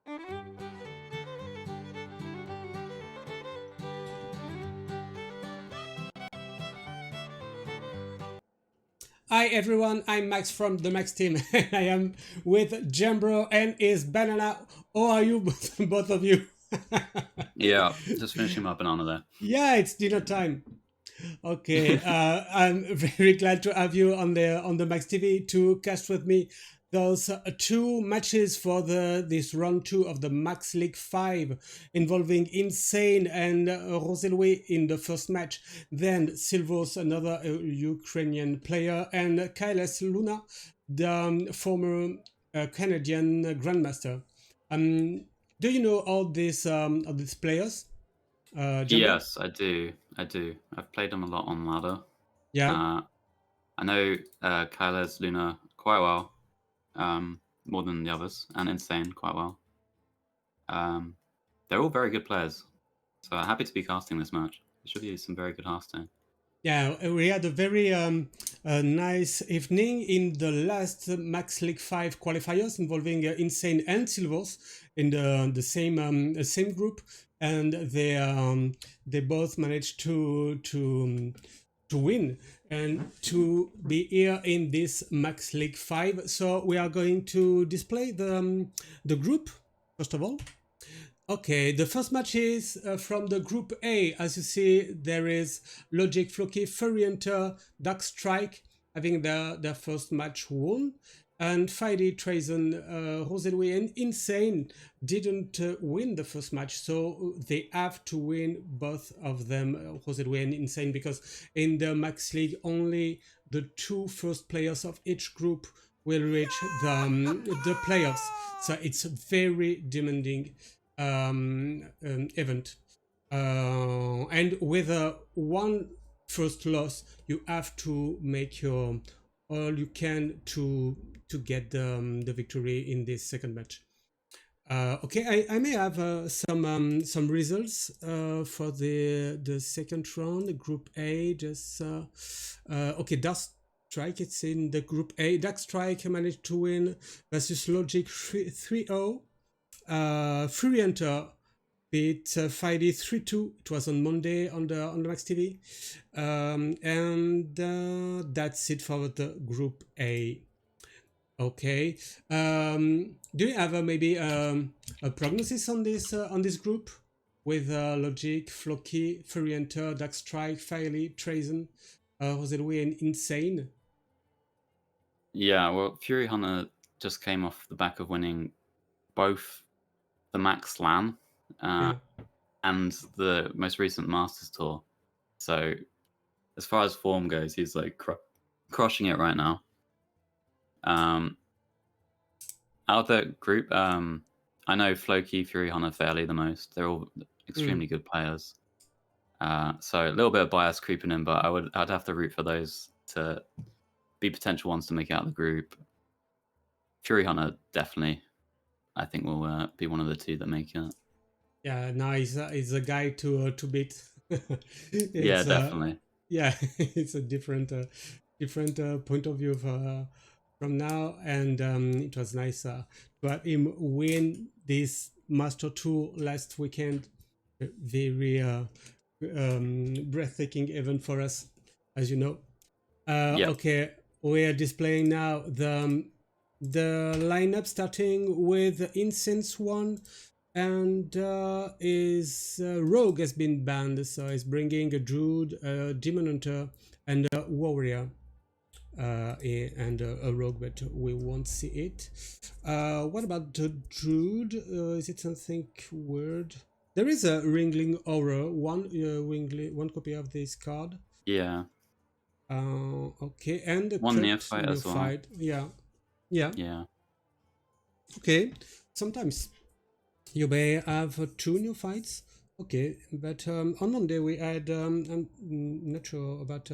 Hi everyone, I'm Max from the Max team. I am with Jambre and his banana. How are you, both of you? Yeah, just finishing my banana there. Yeah, it's dinner time. Okay, I'm very glad to have you on the Max TV to cast with me those two matches for the this round two of the Max League 5 involving Insane and Jozelui in the first match, then Silvors, another Ukrainian player, and CaelesLuna, the former Canadian Grandmaster. Um, do you know all these players, Jambre? Yes, I do. I do. I've played them a lot on ladder. Yeah. Uh, I know CaelesLuna quite well, more than the others, and Insane quite well. They're all very good players, so happy to be casting this match. It should be some very good casting. Yeah, we had a very nice evening in the last Max League 5 qualifiers involving Insane and Silvors in the same group, and they both managed to win and to be here in this Max League 5. So we are going to display the group first of all. Okay, the first match is from the Group A. As you see, there is Logic, Floki, Furry Hunter, Dark Strike having their first match won. And Friday, Trazen, Joselui, and Insane didn't win the first match, so they have to win both of them, Joselui and Insane, because in the Max League, only the two first players of each group will reach the playoffs. So it's very demanding event. And with one first loss, you have to make your all you can to get the victory in this second match. Okay, I may have some results for the second round, Group A. Just okay, Dark Strike. It's in the Group A. Dark Strike managed to win versus Logic 3-0. Fury Hunter beat Friday 3-2. It was on Monday on the Max TV. And that's it for the Group A. Okay. Do you have maybe a prognosis on this group with Logic, Floki, Fury Hunter, Dark Strike, Firely, Trazen, Joselui, and Insane? Yeah, well, Fury Hunter just came off the back of winning both the Max LAN Yeah. and the most recent Masters Tour. So, as far as form goes, he's like crushing it right now. Out of the group, I know Floki, Fury Hunter fairly the most. They're all extremely good players. So a little bit of bias creeping in, but I'd have to root for those to be potential ones to make it out of the group. Fury Hunter definitely, I think, will be one of the two that make it. Yeah, no, he's a guy to beat. Yeah, It's definitely. yeah, it's a different point of view from now, and it was nice to have him win this Master Tour last weekend. Very breathtaking event for us, as you know. Yep. Okay, we are displaying now the lineup, starting with Incense One, and his Rogue has been banned, so he's bringing a Druid, a Demon Hunter, and a Warrior. And a rogue, but we won't see it. What about the Druid? Is it something weird? There is a Ringling Aura, one copy of this card. Yeah. Okay, and the One Crypt neophyte as well. Yeah. Yeah. Okay, sometimes you may have two new fights. Okay, but on Monday we had I'm not sure about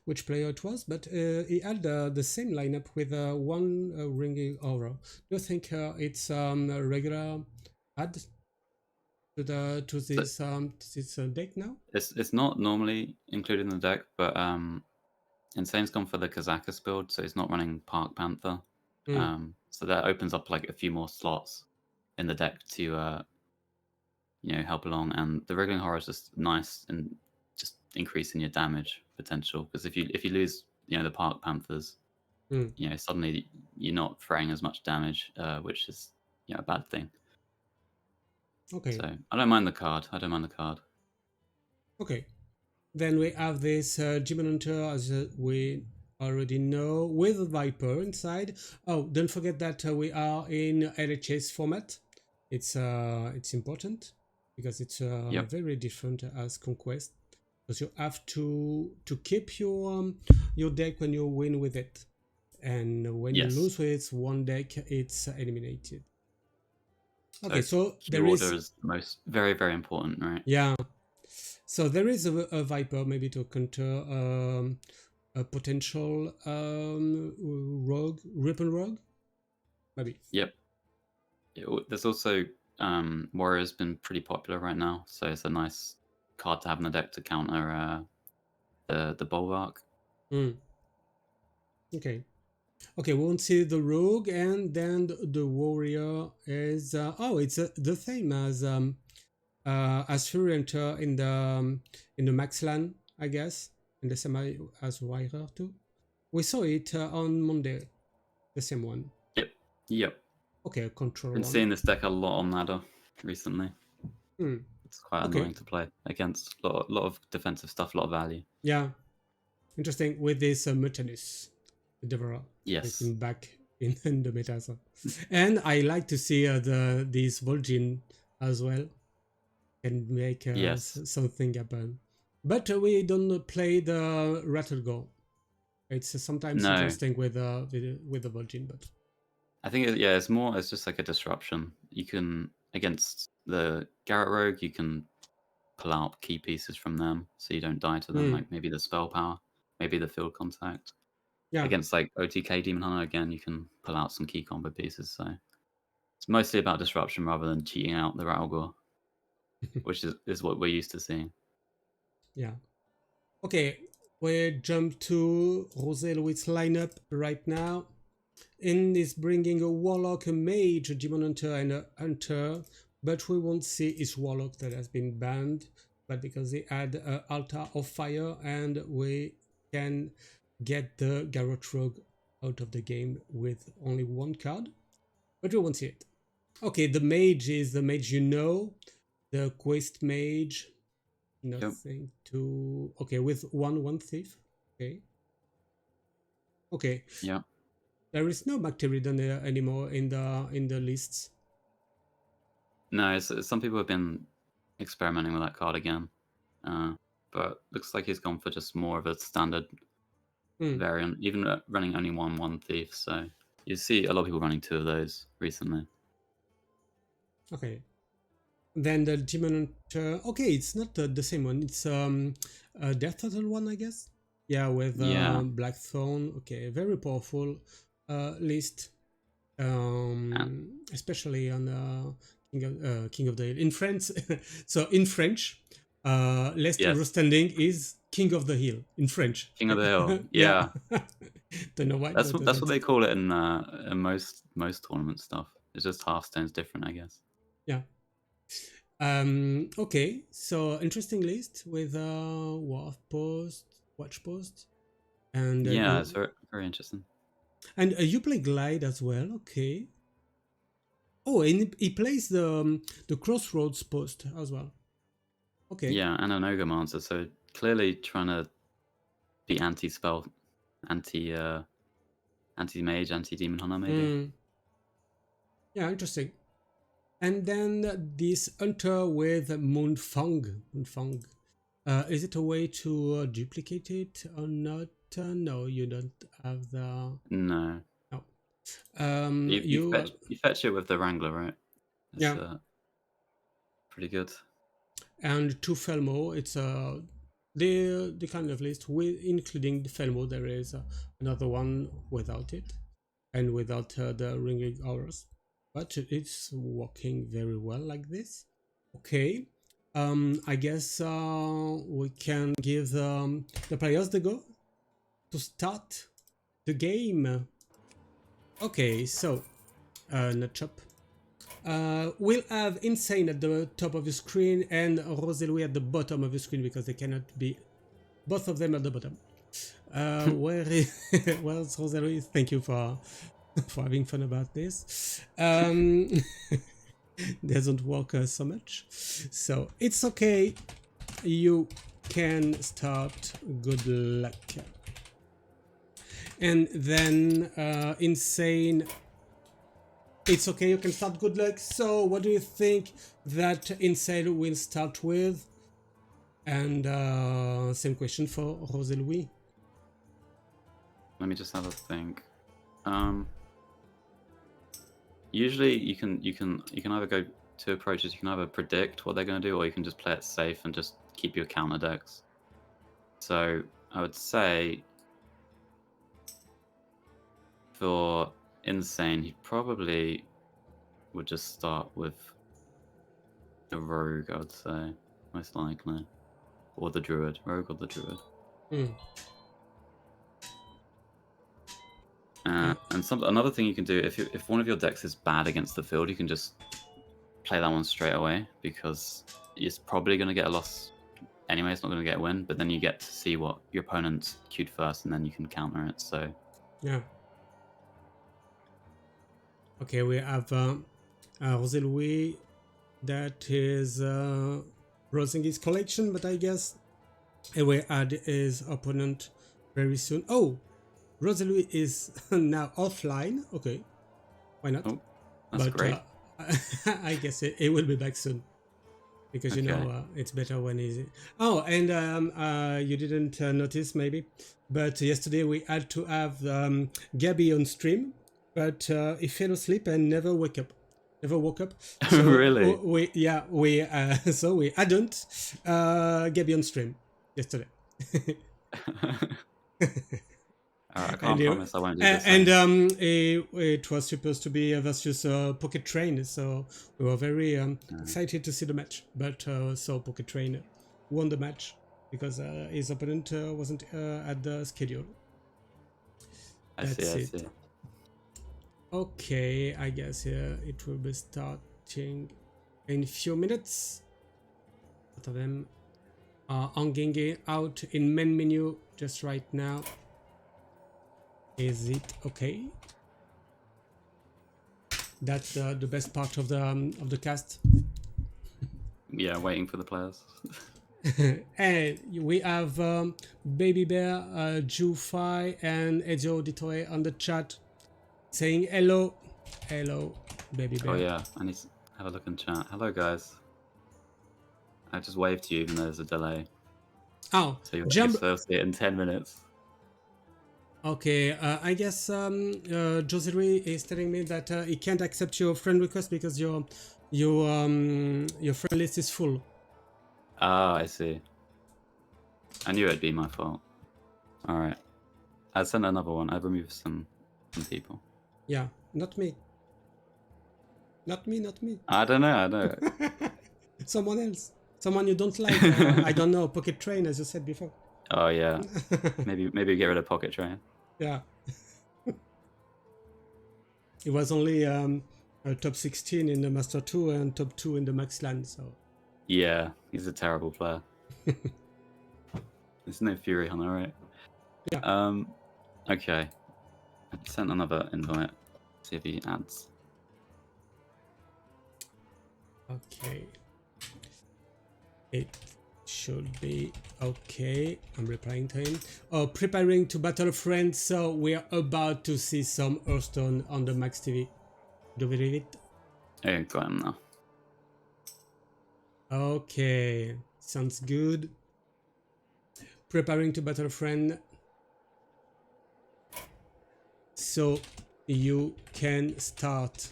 which player it was, but he had the same lineup with one ringing aura. Do you think it's a regular add to this deck now? It's not normally included in the deck, but Insane's gone for the Kazakus build, so he's not running Park Panther. Mm. So that opens up like a few more slots in the deck to help along. And the Wriggling Horror is just nice and just increasing your damage potential, because if you lose the Park Panthers, suddenly you're not throwing as much damage, which is a bad thing. Okay. So I don't mind the card. Okay. Then we have this Demon Hunter, as we already know, with Viper inside. Oh, don't forget that we are in LHS format. It's important because it's Yep. very different as Conquest, because you have to keep your deck when you win with it, and when you lose with one deck, it's eliminated. Okay, so there order is most very, very important, right? yeah. So there is a Viper maybe to counter a potential rogue, Ripple Rogue, maybe. Yep. There's also Warrior's been pretty popular right now, so it's a nice card to have in the deck to counter the Bulwark. Okay. Okay, we won't see the rogue, and then the warrior is it's the same as Fury Hunter in the Maxlan, I guess, and the same as Warrior too. We saw it on Monday, the same one. Yep. Okay, control Been one. seeing this deck a lot on ladder recently. It's quite Okay. annoying to play against. A lot of defensive stuff, a lot of value. Yeah, interesting with this Mutanus Devourer. Yes. Back in the meta, so. And I like to see this Vol'jin as well, can make something happen. But we don't play the Rattlegore. It's sometimes interesting with the Vol'jin, but I think it's just like a disruption. You can, against the Garrett Rogue, you can pull out key pieces from them so you don't die to them, like maybe the spell power, maybe the field contact. Yeah. Against like OTK Demon Hunter, again, you can pull out some key combo pieces. So it's mostly about disruption rather than cheating out the Rattlegore, which is what we're used to seeing. Yeah. Okay, we jump to Jozelui's lineup right now. In is bringing a Warlock, a Mage, a Demon Hunter, and a Hunter, but we won't see his Warlock that has been banned, but because he had Altar of Fire, and we can get the Garrett Rogue out of the game with only one card, but we won't see it. Okay, the Mage is the Mage the Quest Mage, nothing to... Okay, with one thief, okay. Okay. Yeah. There is no Bacteridon anymore in the lists. No, some people have been experimenting with that card again, but looks like he's gone for just more of a standard variant, even running only one thief. So you see a lot of people running two of those recently. Okay. Then the Demon Hunter. Okay, it's not the same one. It's a Death Turtle one, I guess. Yeah, with Blackthorn. Okay, very powerful list, especially on King of the Hill in France. So in French, Lester standing is King of the Hill in French. King of the Hill, yeah. Don't know why. That's what they call it in most tournament stuff. It's just Hearthstone's different, I guess. Yeah. Okay, so interesting list with Watch Post, and it's very, very interesting. And you play Glide as well, okay? Oh, and he plays the Crossroads Post as well. Okay. Yeah, and an Ogomancer, so clearly trying to be anti-spell, anti-mage, anti-demon hunter, maybe. Yeah, interesting. And then this Hunter with Moonfang. Is it a way to duplicate it or not? No, you don't have the... No. You fetch it with the Wrangler, right? It's, pretty good. And to Felmo, it's the kind of list with including the Felmo. There is another one without it, and without the ringing hours, but it's working very well like this. Okay, I guess we can give the players the go to start the game. Okay, so not chop. We'll have Insane at the top of the screen and Jozelui at the bottom of the screen because they cannot be both of them at the bottom. Where's Jozelui? Thank you for having fun about this. Doesn't work so much, so it's okay. You can start. Good luck. And then Insane. It's okay, you can start. Good luck. So what do you think that Insane will start with? And same question for Jozelui. Let me just have a think. Usually you can either go two approaches. You can either predict what they're going to do, or you can just play it safe and just keep your counter decks. So I would say for Insane, he probably would just start with a rogue, I would say, most likely. Or the druid. Rogue or the druid. And another thing you can do, if one of your decks is bad against the field, you can just play that one straight away, because it's probably going to get a loss anyway. It's not going to get a win, but then you get to see what your opponent's queued first, and then you can counter it. So yeah. Okay, we have Jozelui that is browsing his collection, but I guess he will add his opponent very soon. Oh, Jozelui is now offline. Okay, why not? Oh, that's great. I guess it will be back soon, because Okay. you know it's better when he's. Oh, and you didn't notice maybe, but yesterday we had to have Gabby on stream. But he fell asleep and never woke up. So Really? So we hadn't Gabby on stream yesterday. I can't promise I won't do this. And it was supposed to be versus Pocket Train, so we were very excited to see the match. But so Pocket Train won the match because his opponent wasn't at the schedule. I see. Okay, I guess it will be starting in a few minutes. Both of them are hanging out in main menu just right now. Is it okay? That's the best part of the cast. Yeah, waiting for the players. And we have Baby Bear, Jufi, and Ezio Auditore on the chat, saying hello, Baby Bear. Oh yeah, I need to have a look in chat. Hello guys. I just waved to you even though there's a delay. Oh, so you're supposed to see it in 10 minutes. Okay, I guess Jozelui is telling me that he can't accept your friend request because your friend list is full. Ah, I see. I knew it'd be my fault. All right, I sent another one. I removed some people. Yeah, not me. Not me. I don't know. Someone else. Someone you don't like. I don't know. Pocket Train, as you said before. Oh yeah. maybe get rid of Pocket Train. Yeah. It was only top 16 in the Master 2 and top 2 in the Max Land, so. Yeah, he's a terrible player. There's no Fury Hunter, right? Yeah. Okay. I sent another invite. See if he adds. Okay. It should be okay. I'm replying to him. Oh, preparing to battle friends, so we are about to see some Hearthstone on the Max TV. Do we read it? Yeah, got him now. Okay, sounds good. Preparing to battle friend. So you can start.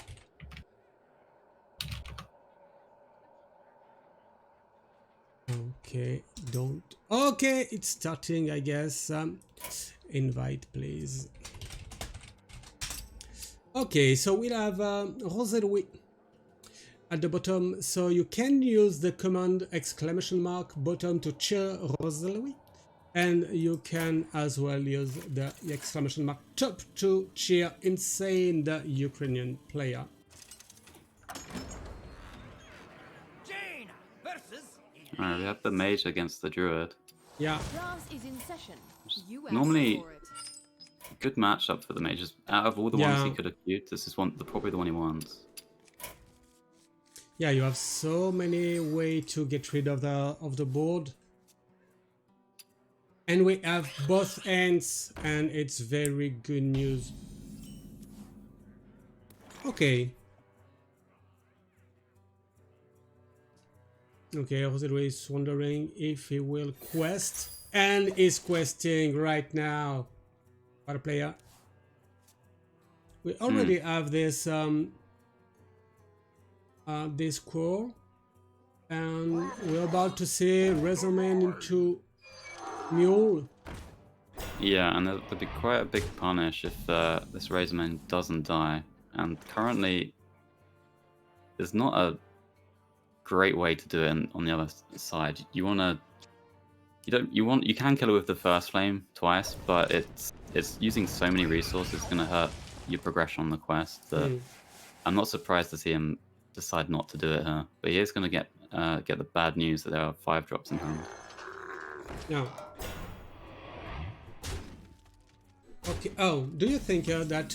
Okay, don't. Okay, it's starting, I guess. Invite, please. Okay, so we'll have Jozelui at the bottom. So you can use the command !bottom to cheer Jozelui. And you can as well use the exclamation mark top to cheer insane the Ukrainian player. Alright, we have the mage against the druid. Yeah. Class is in session. You asked Normally, for it. good matchup for the mages. Out of all the ones he could have queued, this is probably the one he wants. Yeah, you have so many ways to get rid of the board. And we have both ends, and it's very good news. Okay. Okay, Jozelui is wondering if he will quest, and is questing right now. What a player. We already have this this core, and we're about to see Resume into Mule. Yeah, and there'll be quite a big punish if this Razorman doesn't die. And currently, there's not a great way to do it on the other side. You can kill it with the first flame twice, but it's using so many resources, it's gonna hurt your progression on the quest. That I'm not surprised to see him decide not to do it here. But he is gonna get the bad news that there are 5 drops in hand. No. Okay. Oh, do you think that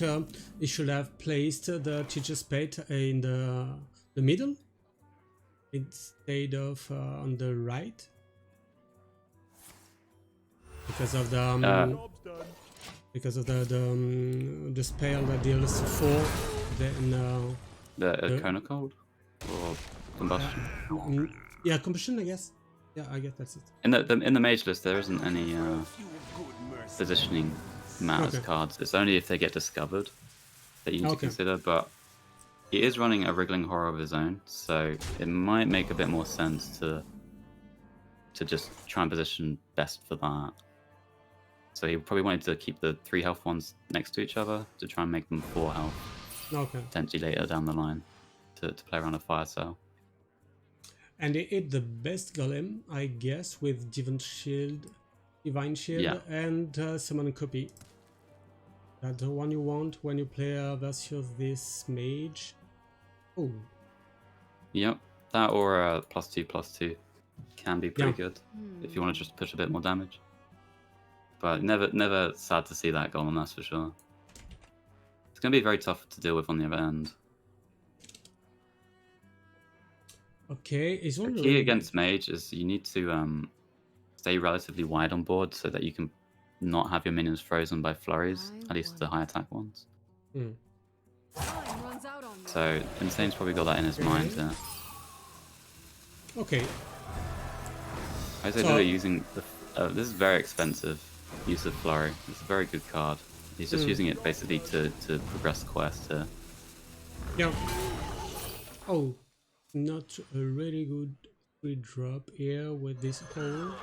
he should have placed the teacher's pet in the middle instead of on the right? Because of the the spell that deals 4, then the Cone of Cold or Combustion. Yeah, combustion, I guess. Yeah, I guess that's it. In the mage list, there isn't any positioning matters cards. It's only if they get discovered that you need to consider. But he is running a Wriggling Horror of his own, so it might make a bit more sense to just try and position best for that. So he probably wanted to keep the 3 health ones next to each other to try and make them 4 health. Okay. Potentially later down the line to play around a fire cell. And he hit the best golem, I guess, with Divine Shield, and Summon Copy. That's the one you want when you play versus this mage. Oh. Yep, that or a +2/+2 can be pretty good if you want to just push a bit more damage. But never sad to see that golem, that's for sure. It's going to be very tough to deal with on the other end. Okay, is one the key against mage is you need to stay relatively wide on board so that you can not have your minions frozen by flurries, at least the high attack ones. So Insane's probably got that in his mind there. Okay. I say they're using this is very expensive use of flurry. It's a very good card. He's just using it basically to progress the quest here. Yeah. Oh. Not a really good free drop here with this hole.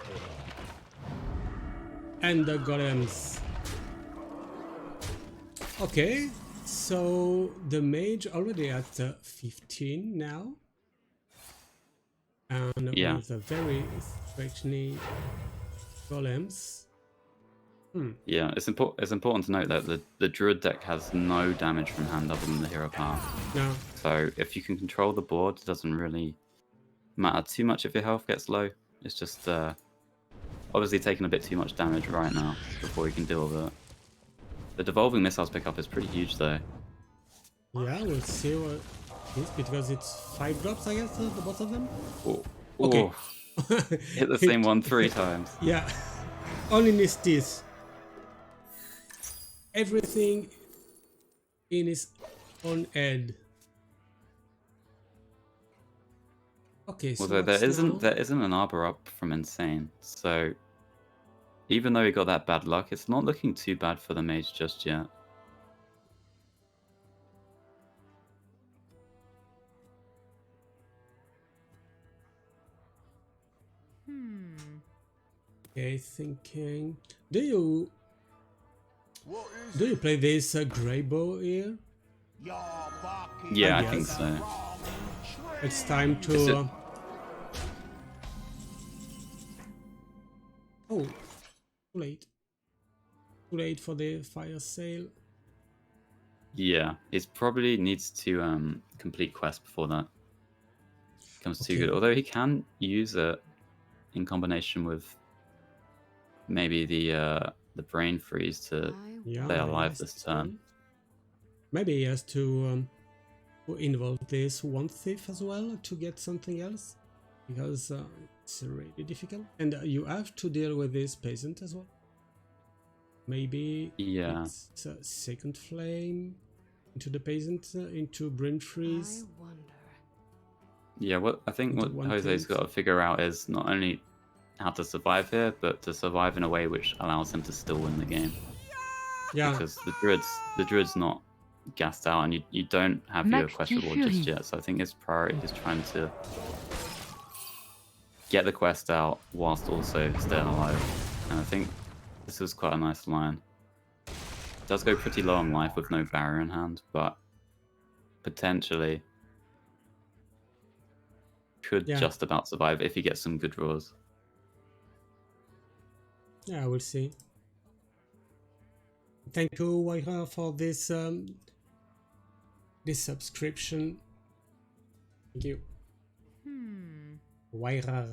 And the golems. Okay, so the mage already at 15 now. And with a very threatening golems. Yeah, it's important to note that the druid deck has no damage from hand other than the hero power. No. So if you can control the board, it doesn't really matter too much if your health gets low. It's just obviously taking a bit too much damage right now before you can deal with it. The devolving missiles pickup is pretty huge though. Yeah, we'll see what it is because it's 5 drops, I guess, the both of them. Oh. Okay. Hit the same one 3 times. Yeah. Only missed this. Everything in his own head. Okay, so although there isn't an arbor up from Insane, so even though he got that bad luck, it's not looking too bad for the mage just yet. Okay, thinking. Do you play this grey bow here? Yeah, I think so. It's time to. Oh, Too late. Too late for the fire sale. Yeah, it probably needs to complete quest before that becomes too good. Although he can use it in combination with maybe the brain freeze to stay alive this turn. Maybe he has to involve this one thief as well to get something else, because it's really difficult, and you have to deal with this peasant as well. Maybe it's a second flame into the peasant, into brain freeze. Yeah, what Jose's got to figure out is not only how to survive here, but to survive in a way which allows him to still win the game. Yeah, because the druid's not gassed out, and you don't have your quest reward just yet. So I think his priority is trying to get the quest out whilst also staying alive. And I think this is quite a nice line. It does go pretty low on life with no barrier in hand, but potentially could just about survive if he gets some good draws. Yeah, we'll see. Thank you, Waira, for this this subscription. Thank you. Waira.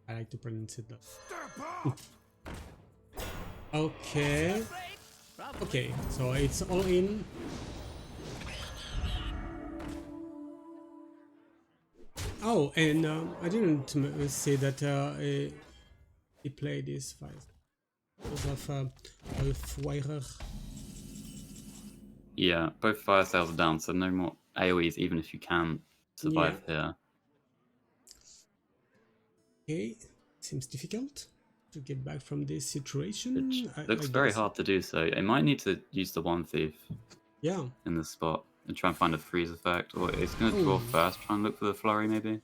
I like to pronounce it though. Okay. Okay, so it's all in. Oh, and I didn't say that he played this fight because of Waira. Yeah, both fire sales are down, so no more AoEs, even if you can survive here. Okay, seems difficult to get back from this situation. It looks very hard to do so. It might need to use the one thief in this spot and try and find a freeze effect, or it's going to draw first, try and look for the flurry maybe.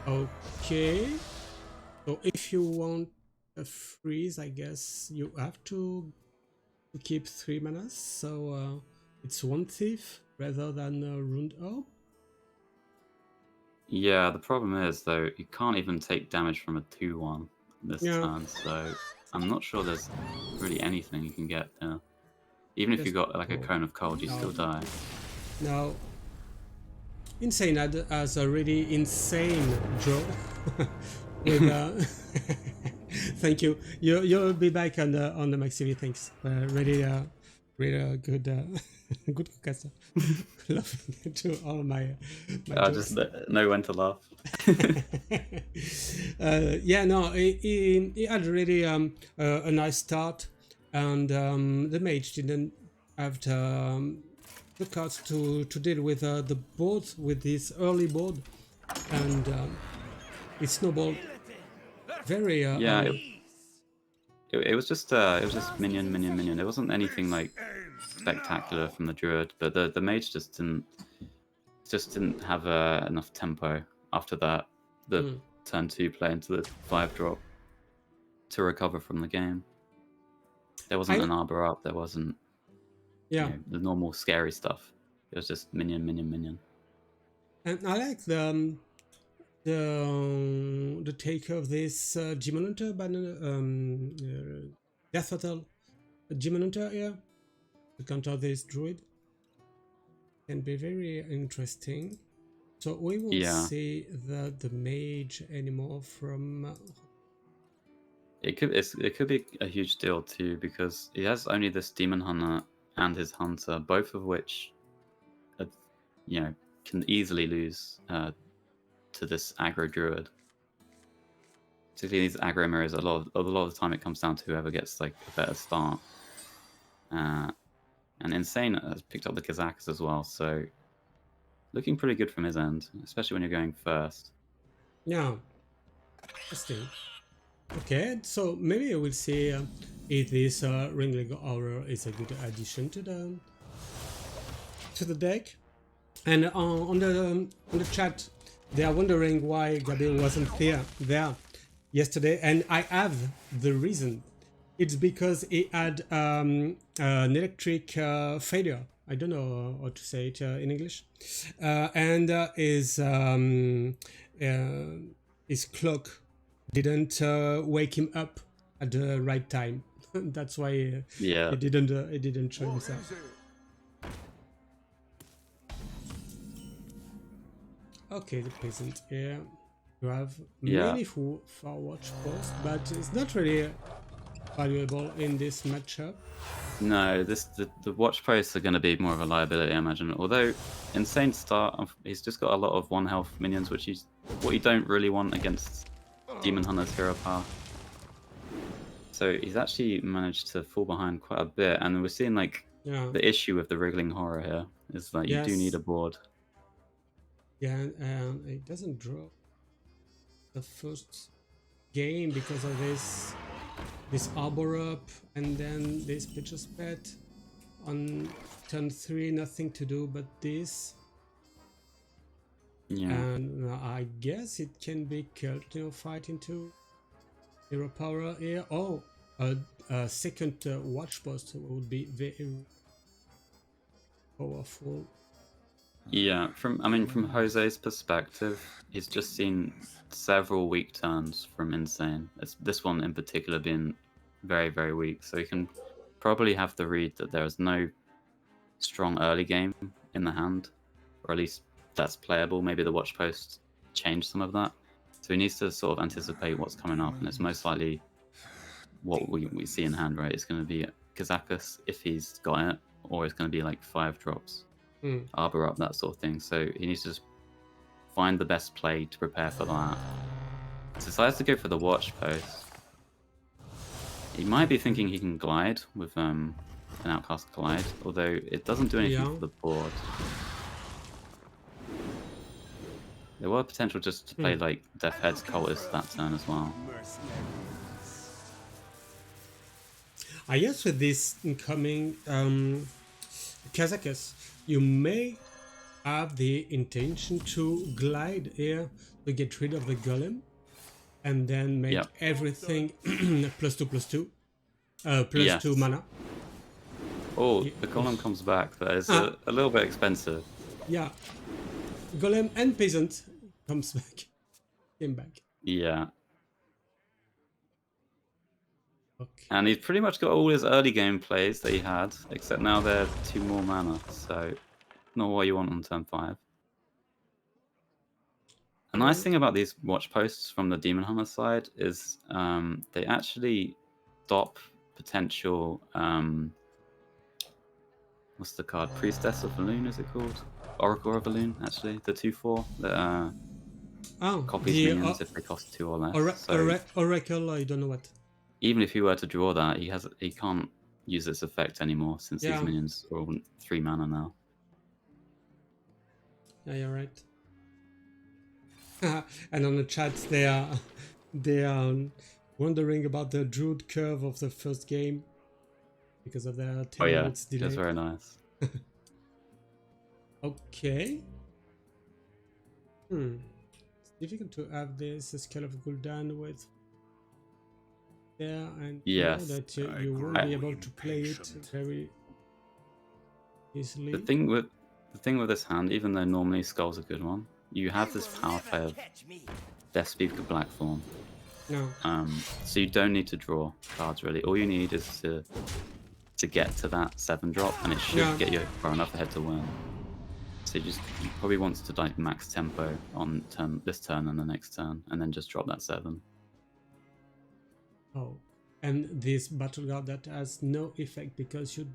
Okay, so if you want a freeze, I guess you have to keep 3 manas, so it's one thief rather than a ruined orb. Yeah, the problem is though you can't even take damage from a 2-1 this turn, so I'm not sure there's really anything you can get there. Even if you got like a cone of cold, you still die. No. Insane has a really insane draw. With, thank you. You'll be back on the Maxi. Thanks. Really good good caster. Laughing to all my I just know when to laugh. Yeah, no, he had really a nice start, and the mage didn't have the cards to deal with the board, with this early board, and it snowballed very it was just minion. There wasn't anything like spectacular from the druid, but the mage just didn't have enough tempo after that the turn 2 play into the 5-drop to recover from the game. There wasn't an arbor up, there wasn't the normal scary stuff. It was just minion. And I like the take of this Demon Hunter Death Hotel Demon Hunter here to counter this druid. Can be very interesting. So we won't see the mage anymore from. It could be a huge deal too, because he has only this Demon Hunter and his Hunter, both of which, can easily lose to this aggro druid. Particularly these aggro mirrors, a lot of the time it comes down to whoever gets like a better start. And Insane has picked up the Kazakas as well, so looking pretty good from his end, especially when you're going first. Yeah, interesting. Okay, so maybe we'll see if this Ringling Aura is a good addition to the deck. And on the chat, they are wondering why Gabriel wasn't there yesterday, and I have the reason. It's because he had an electric failure. I don't know how to say it in English. And his clock didn't wake him up at the right time. That's why Yeah. he didn't show himself. Okay, the peasant here. You have Yeah. many far watch posts, but it's not really valuable in this matchup. No, the watch posts are going to be more of a liability, I imagine. Although insane start, he's just got a lot of 1 health minions, which is what you don't really want against Demon Hunter's hero power. So he's actually managed to fall behind quite a bit, and we're seeing like the issue with the wriggling horror here is that you do need a board. Yeah, and it doesn't draw the first game because of this arbor up, and then this pitcher's pet on turn 3. Nothing to do but this. Yeah. And I guess it can be killed, fight into hero power here. Oh, a second watch post would be very powerful. Yeah, from Jose's perspective, he's just seen several weak turns from Insane. This one in particular being very, very weak. So he can probably have the read that there is no strong early game in the hand, or at least that's playable. Maybe the watch post changed some of that. So he needs to sort of anticipate what's coming up, and it's most likely what we see in hand, right? It's going to be Kazakus if he's got it, or it's going to be like 5 drops. Arbor up, that sort of thing. So he needs to just find the best play to prepare for that. So decides to go for the watch post. He might be thinking he can glide with an outcast glide, although it doesn't do anything for the board. There were potential just to play like Death Head's Cultist that turn as well. I guess with this incoming Kazakus, you may have the intention to glide here to get rid of the golem, and then make everything +2/+2, +2 mana. Oh, the golem comes back, but it's a little bit expensive. Yeah, golem and peasant came back. Yeah. Okay. And he's pretty much got all his early game plays that he had, except now they're 2 more mana, so not what you want on turn 5. A nice thing about these watch posts from the Demon Hunter side is they actually stop potential, what's the card? Priestess of Valune, is it called? Oracle of Valune, actually, the 2/4 that copies minions if they cost 2 or less. Oracle, I don't know what. Even if he were to draw that, he can't use its effect anymore since these minions are all 3 mana now. Yeah, you're right. And on the chat, they are wondering about the Druid curve of the first game because of their 10 minutes delay. That's very nice. Okay. It's difficult to have this scale of cooldown with there, and you know that you won't be able to play it very easily. The thing with this hand, even though normally Skull's a good one, you have this power play of Deathspeak Blackthorn. No. So you don't need to draw cards really. All you need is to get to that 7 drop, and it should get you far enough ahead to win. So you probably wants to like max tempo on this turn and the next turn, and then just drop that 7. Oh, and this battle guard that has no effect because you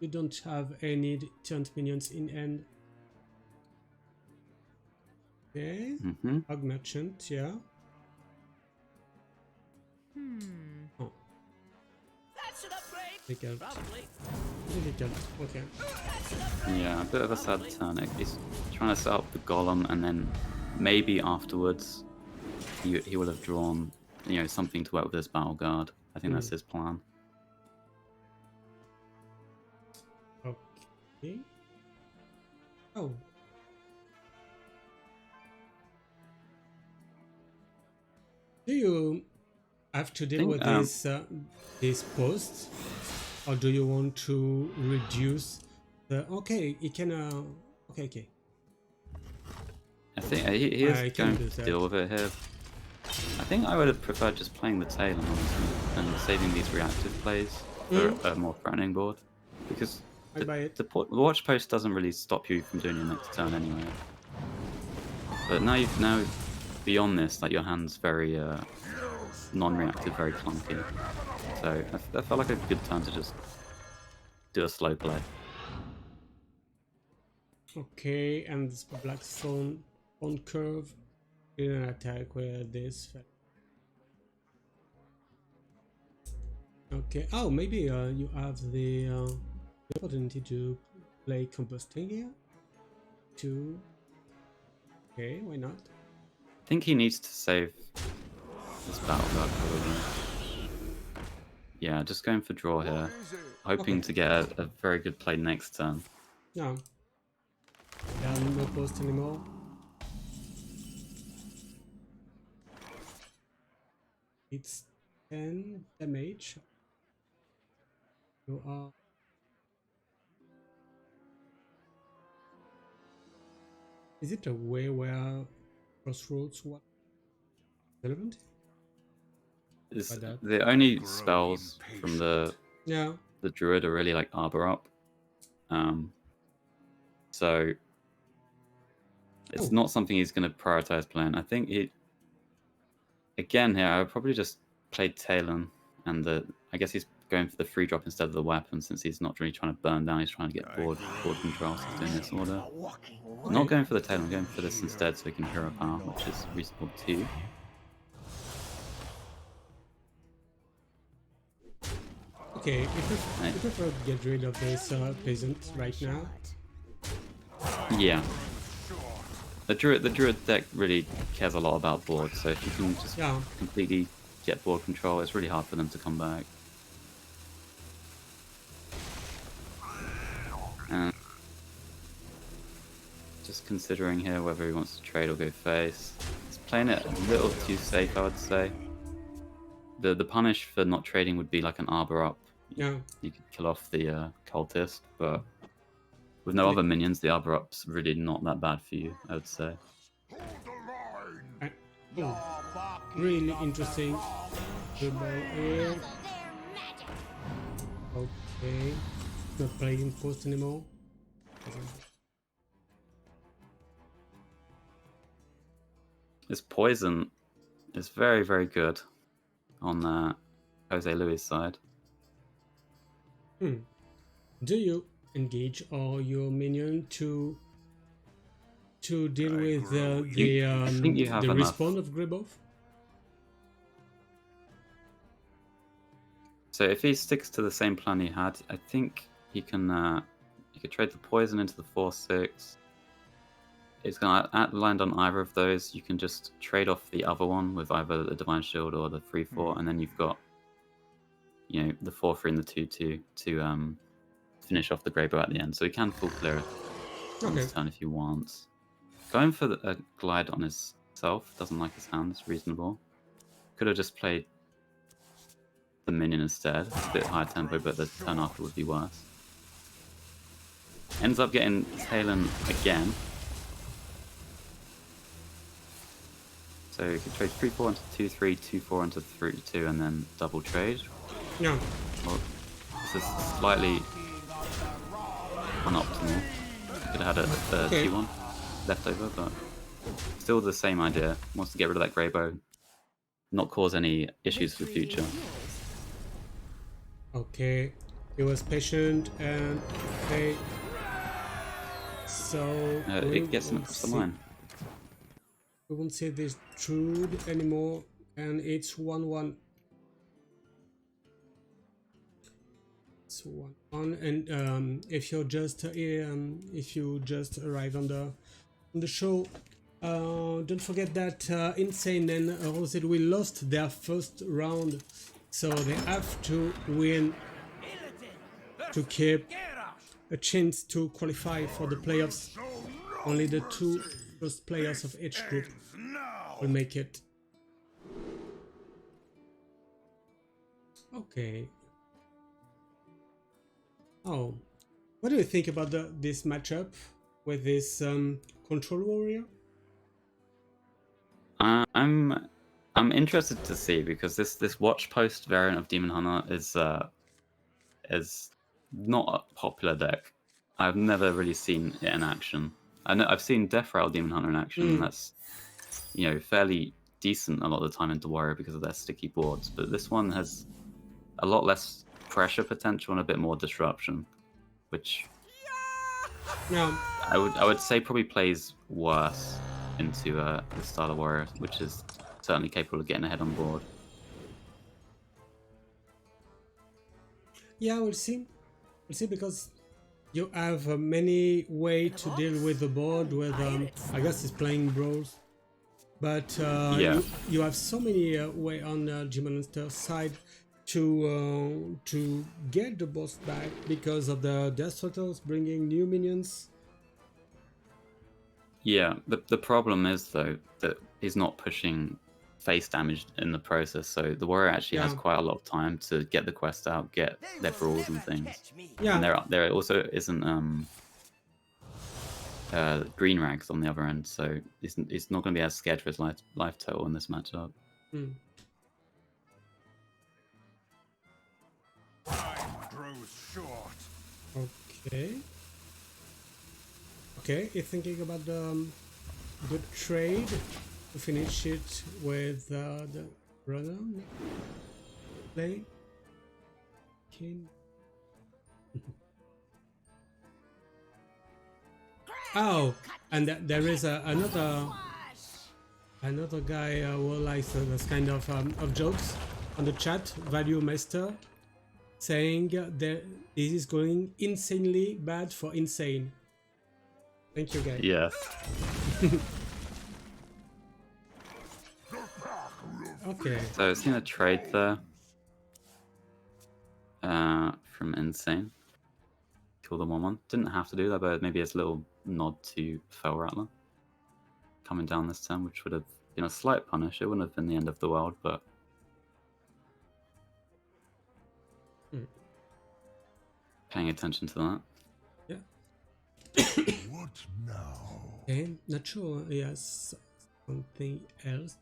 don't have any turned minions in end. Okay. Hog merchant, yeah. Oh. That's an upgrade. Difficult. Probably. Difficult. Okay. Yeah, a bit of a sad turn. He's trying to set up the golem, and then maybe afterwards he will have drawn something to work with this battle guard. I think that's his plan. Okay. Oh. Do you have to deal with this post, or do you want to reduce the? Okay, it can. Okay. I think he is going to deal with it here. I think I would have preferred just playing the Talon, honestly. and saving these reactive plays for a more threatening board, because I buy it. the watch post doesn't really stop you from doing your next turn anyway. But now beyond this, like your hand's very non-reactive, very clunky. So that felt like a good time to just do a slow play. Okay, and this Blackstone on curve in an attack where this. Okay. Oh, maybe you have the opportunity to play combusting here. Too. Okay, why not? I think he needs to save this battle guard probably. Yeah, just going for draw here, hoping to get a very good play next turn. No. There are no posts anymore. It's 10 damage. You are. Is it a way where crossroads was relevant? Is Like that. the only spells from the Yeah. druid are really like Arbor Up. So it's not something he's going to prioritize playing. I think again here I would probably just play Talon, and I guess he's going for the free drop instead of the weapon, since he's not really trying to burn down, he's trying to get board control, so he's doing this order. Not going for the Talon, going for this instead so he can hero power, which is reasonable too. Okay, you prefer to get rid of this peasant right now. Yeah. The druid deck really cares a lot about board, so if you can just completely get board control, it's really hard for them to come back. And just considering here whether he wants to trade or go face. He's playing it a little too safe, I would say. The punish for not trading would be like an Arbor Up. Yeah. You could kill off the cultist, but with no other minions, the Arbor Up's really not that bad for you, I would say. Really interesting. Here. Okay. Not playing post anymore. This poison is very, very good on Jozelui side. Do you engage all your minion to deal with the respawn of Gribov? So if he sticks to the same plan he had, I think he can. You could trade the poison into the 4/6. It's gonna land on either of those. You can just trade off the other one with either the Divine Shield or the 3/4, and then you've got, the 4/3 and the 2/2 to finish off the Greybow at the end. So he can full clear it on his turn if he wants. Going for a glide on himself, doesn't like his hand, it's reasonable. Could have just played the minion instead. It's a bit higher tempo, but the turn after would be worse. Ends up getting Talon again. So you could trade 3/4 into 2/3, 2/4 into 3/2, and then double trade. Yeah. Well, this is slightly unoptimal. Could have had a 2/1 left over, but still the same idea. Wants to get rid of that Greybow, not cause any issues for the future. Okay, he was patient and okay. So it gets him across the line. We won't see this Trude anymore, and it's 1-1. It's 1-1, and if you just arrive on the show, don't forget that iNS4NE and Jozelui lost their first round, so they have to win to keep a chance to qualify for the playoffs. Only the two first players of each group will make it. Okay. Oh, what do you think about this matchup with this control warrior? I'm I'm interested to see because this watch post variant of Demon Hunter is not a popular deck. I've never really seen it in action. I know I've seen Death Rattle Demon Hunter in action. And that's fairly decent a lot of the time into Warrior because of their sticky boards. But this one has a lot less pressure potential and a bit more disruption, which Yeah. I would say probably plays worse into the style of Warrior, which is certainly capable of getting ahead on board. Yeah, we'll see. We'll see because you have many way to deal with the board. With I guess it's playing brawls, but Yeah. you have so many way on Demon Hunter's side to get the boss back because of the Death Turtles bringing new minions. Yeah, the problem is though that he's not pushing face damage in the process, so the warrior actually has Yeah. quite a lot of time to get the quest out, get They their will brawls and never things. catch me. Yeah. And there also isn't green rags on the other end, so he's not going to be as scared for his life total in this matchup. Hmm. Time grows short. Okay. Okay, you're thinking about the trade to finish it with the runner play. King. Oh, and there is another guy who likes this kind of jokes on the chat, Value Master, saying that this is going insanely bad for insane. Thank you, guys. Yes. Okay. So I've seen a trade there from Insane. Kill the 1/1. Didn't have to do that, but maybe it's a little nod to Fell Rattler coming down this turn, which would have been a slight punish. It wouldn't have been the end of the world, but paying attention to that. What now? Okay, not sure. Yes, something else.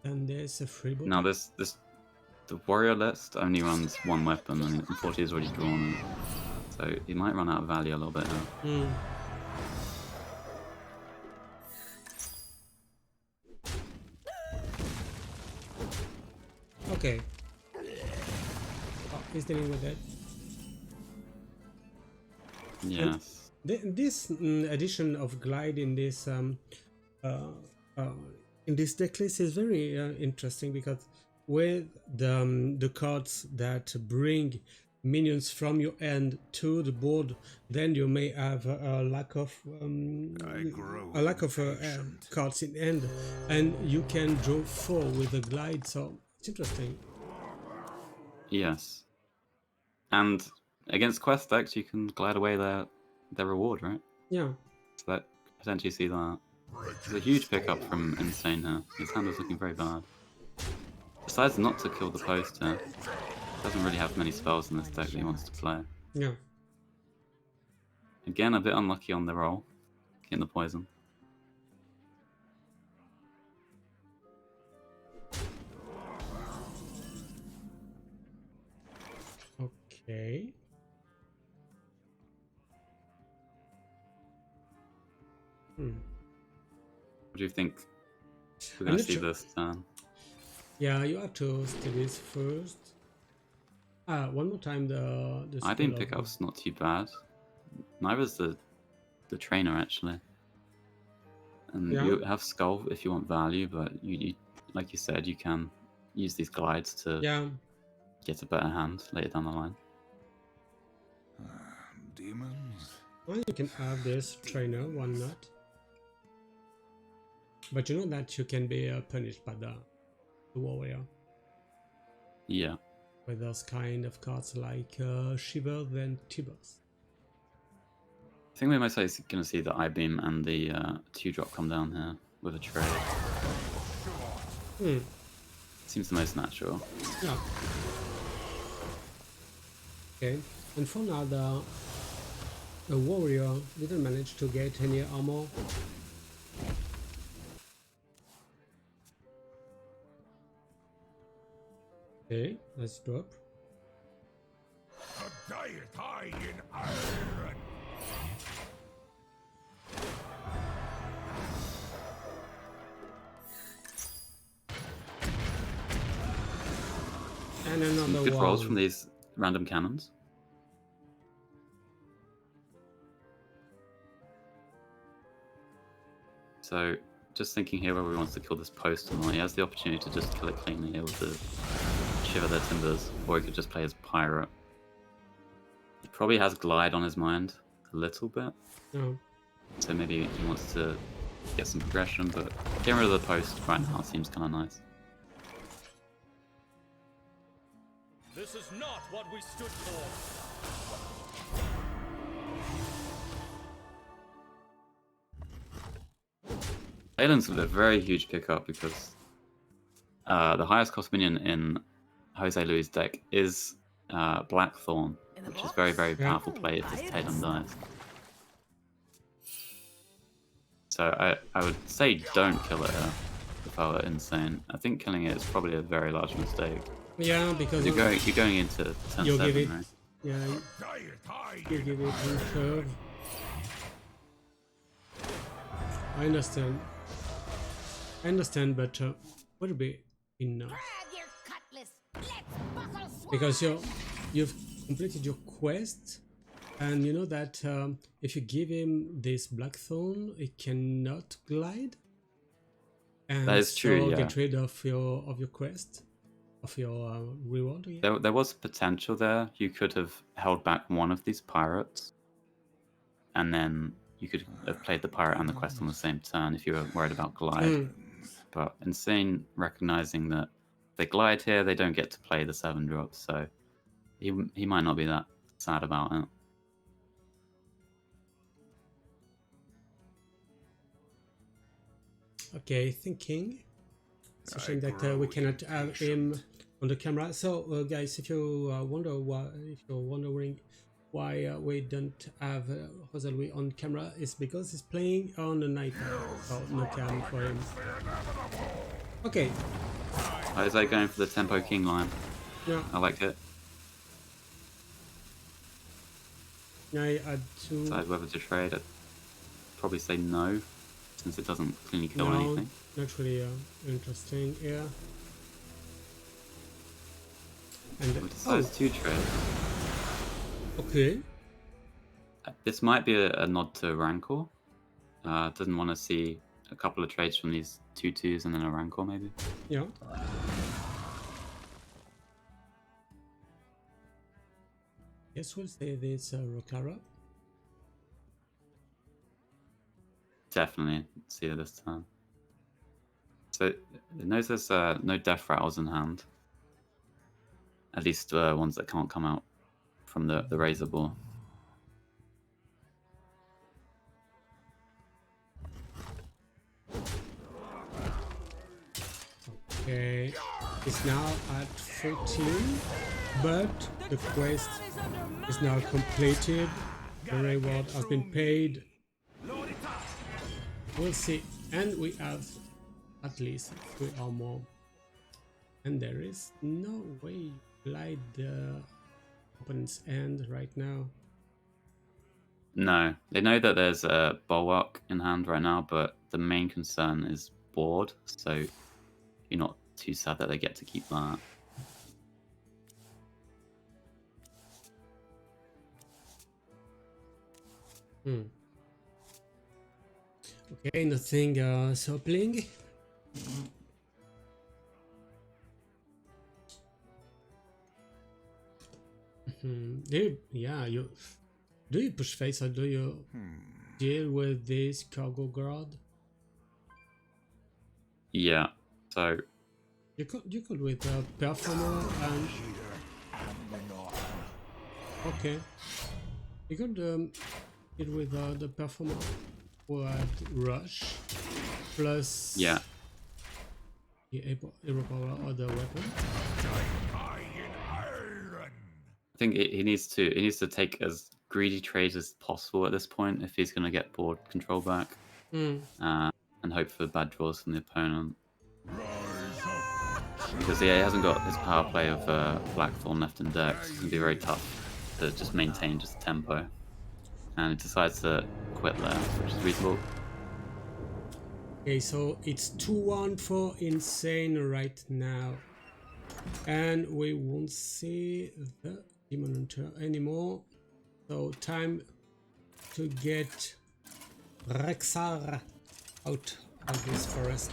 And there's a free book. Now the warrior list only runs one weapon, and unfortunately he's already drawn it. So he might run out of value a little bit here. Hmm. Okay. Oh, he's dealing with it. Yes. This addition of glide in this deck list is very interesting because with the cards that bring minions from your end to the board, then you may have a lack of cards in end, and you can draw 4 with the glide. So it's interesting. Yes. And against quest decks, you can glide away their reward, right? Yeah. So that potentially see that. It's a huge pickup from Insane here. His hand was looking very bad. Decides not to kill the post here. Doesn't really have many spells in this deck that he wants to play. Yeah. Again, a bit unlucky on the roll. Getting the poison. Okay. What do you think we're I'm going to not see sure. this turn? Yeah, you have to steal this first. One more time the I think spell of- pickup's not too bad. Neither's the trainer actually. And Yeah. you have skull if you want value, but you like you said, you can use these glides to Yeah. get a better hand later down the line. Demons? Well, you can have this trainer, one not. But you know that you can be punished by the warrior Yeah. with those kind of cards like Shivers and Tibers. I think we're most likely going to see the I-beam and the 2-drop come down here with a trade. Seems the most natural. Yeah. Okay. And for now, the warrior didn't manage to get any armor. Okay, let's drop. A deity in iron. And Some another good one. rolls from these random cannons. So, just thinking here whether he wants to kill this post or not. He has the opportunity to just kill it cleanly here with the Shiver Their Timbers, or he could just play his Pirate. He probably has Glide on his mind a little bit. No. So maybe he wants to get some progression, but getting rid of the post right now seems kind of nice. This is not what we stood for. Aelin's a very huge pickup because the highest cost minion in Jozelui's deck is Blackthorn, which is very, very powerful play if this Talon dies. So I would say don't kill it here if I were insane. I think killing it is probably a very large mistake. Yeah, because You're going into turn you'll give 7, it. right? Yeah, Deity you give it in curve. I understand, but would it be enough? Grab your cutlass. Let's buckle sword. Because you've completed your quest, and you know that if you give him this Blackthorn, it cannot glide. And That is true, so yeah. get rid of your quest, of your reward. Yeah. There was potential there. You could have held back one of these pirates, and then you could have played the pirate and the quest on the same turn if you were worried about glide. But Insane recognizing that they glide here, they don't get to play the 7 drops, so he might not be that sad about it. Okay, thinking. It's a shame that we cannot have him on the camera. So, guys, if you wondering why we don't have Jozelui on camera, it's because he's playing on the night, so no cam for him. Okay. Is that going for the Tempo King line? Yeah. I like it. I add to. Decide whether to trade. I'd probably say no, since it doesn't cleanly kill No, anything. not really interesting. Yeah. And We decides to trade. okay. This might be a nod to Rancor. Doesn't want to see a couple of trades from these 2/2s and then a Rancor maybe. Yeah. Yes, we'll say this Rokara. Definitely see it this time. So it knows there's no death rattles in hand. At least ones that can't come out from the razor ball. Okay, it's now at 14, but the quest is now completed. The reward has been paid. We'll see, and we have at least 3 or more. And there is no way you glide the opponent's end right now. No, they know that there's a bulwark in hand right now, but the main concern is board, so you're not too sad that they get to keep that. Okay, nothing soppling. Do you push face or do you deal with this cargo guard? Yeah, so You could with performer and okay. You could deal with the performer who had rush plus yeah, the aero power or the weapon. I think he needs to take as greedy trades as possible at this point if he's going to get board control back, and hope for bad draws from the opponent. because he hasn't got his power play of Blackthorn left in deck. So it's gonna be very tough to just maintain just the tempo, and it decides to quit there, which is reasonable. Okay, so it's 2-1 for Insane right now. And we won't see the Demon Hunter anymore. So time to get Rexar out of this forest.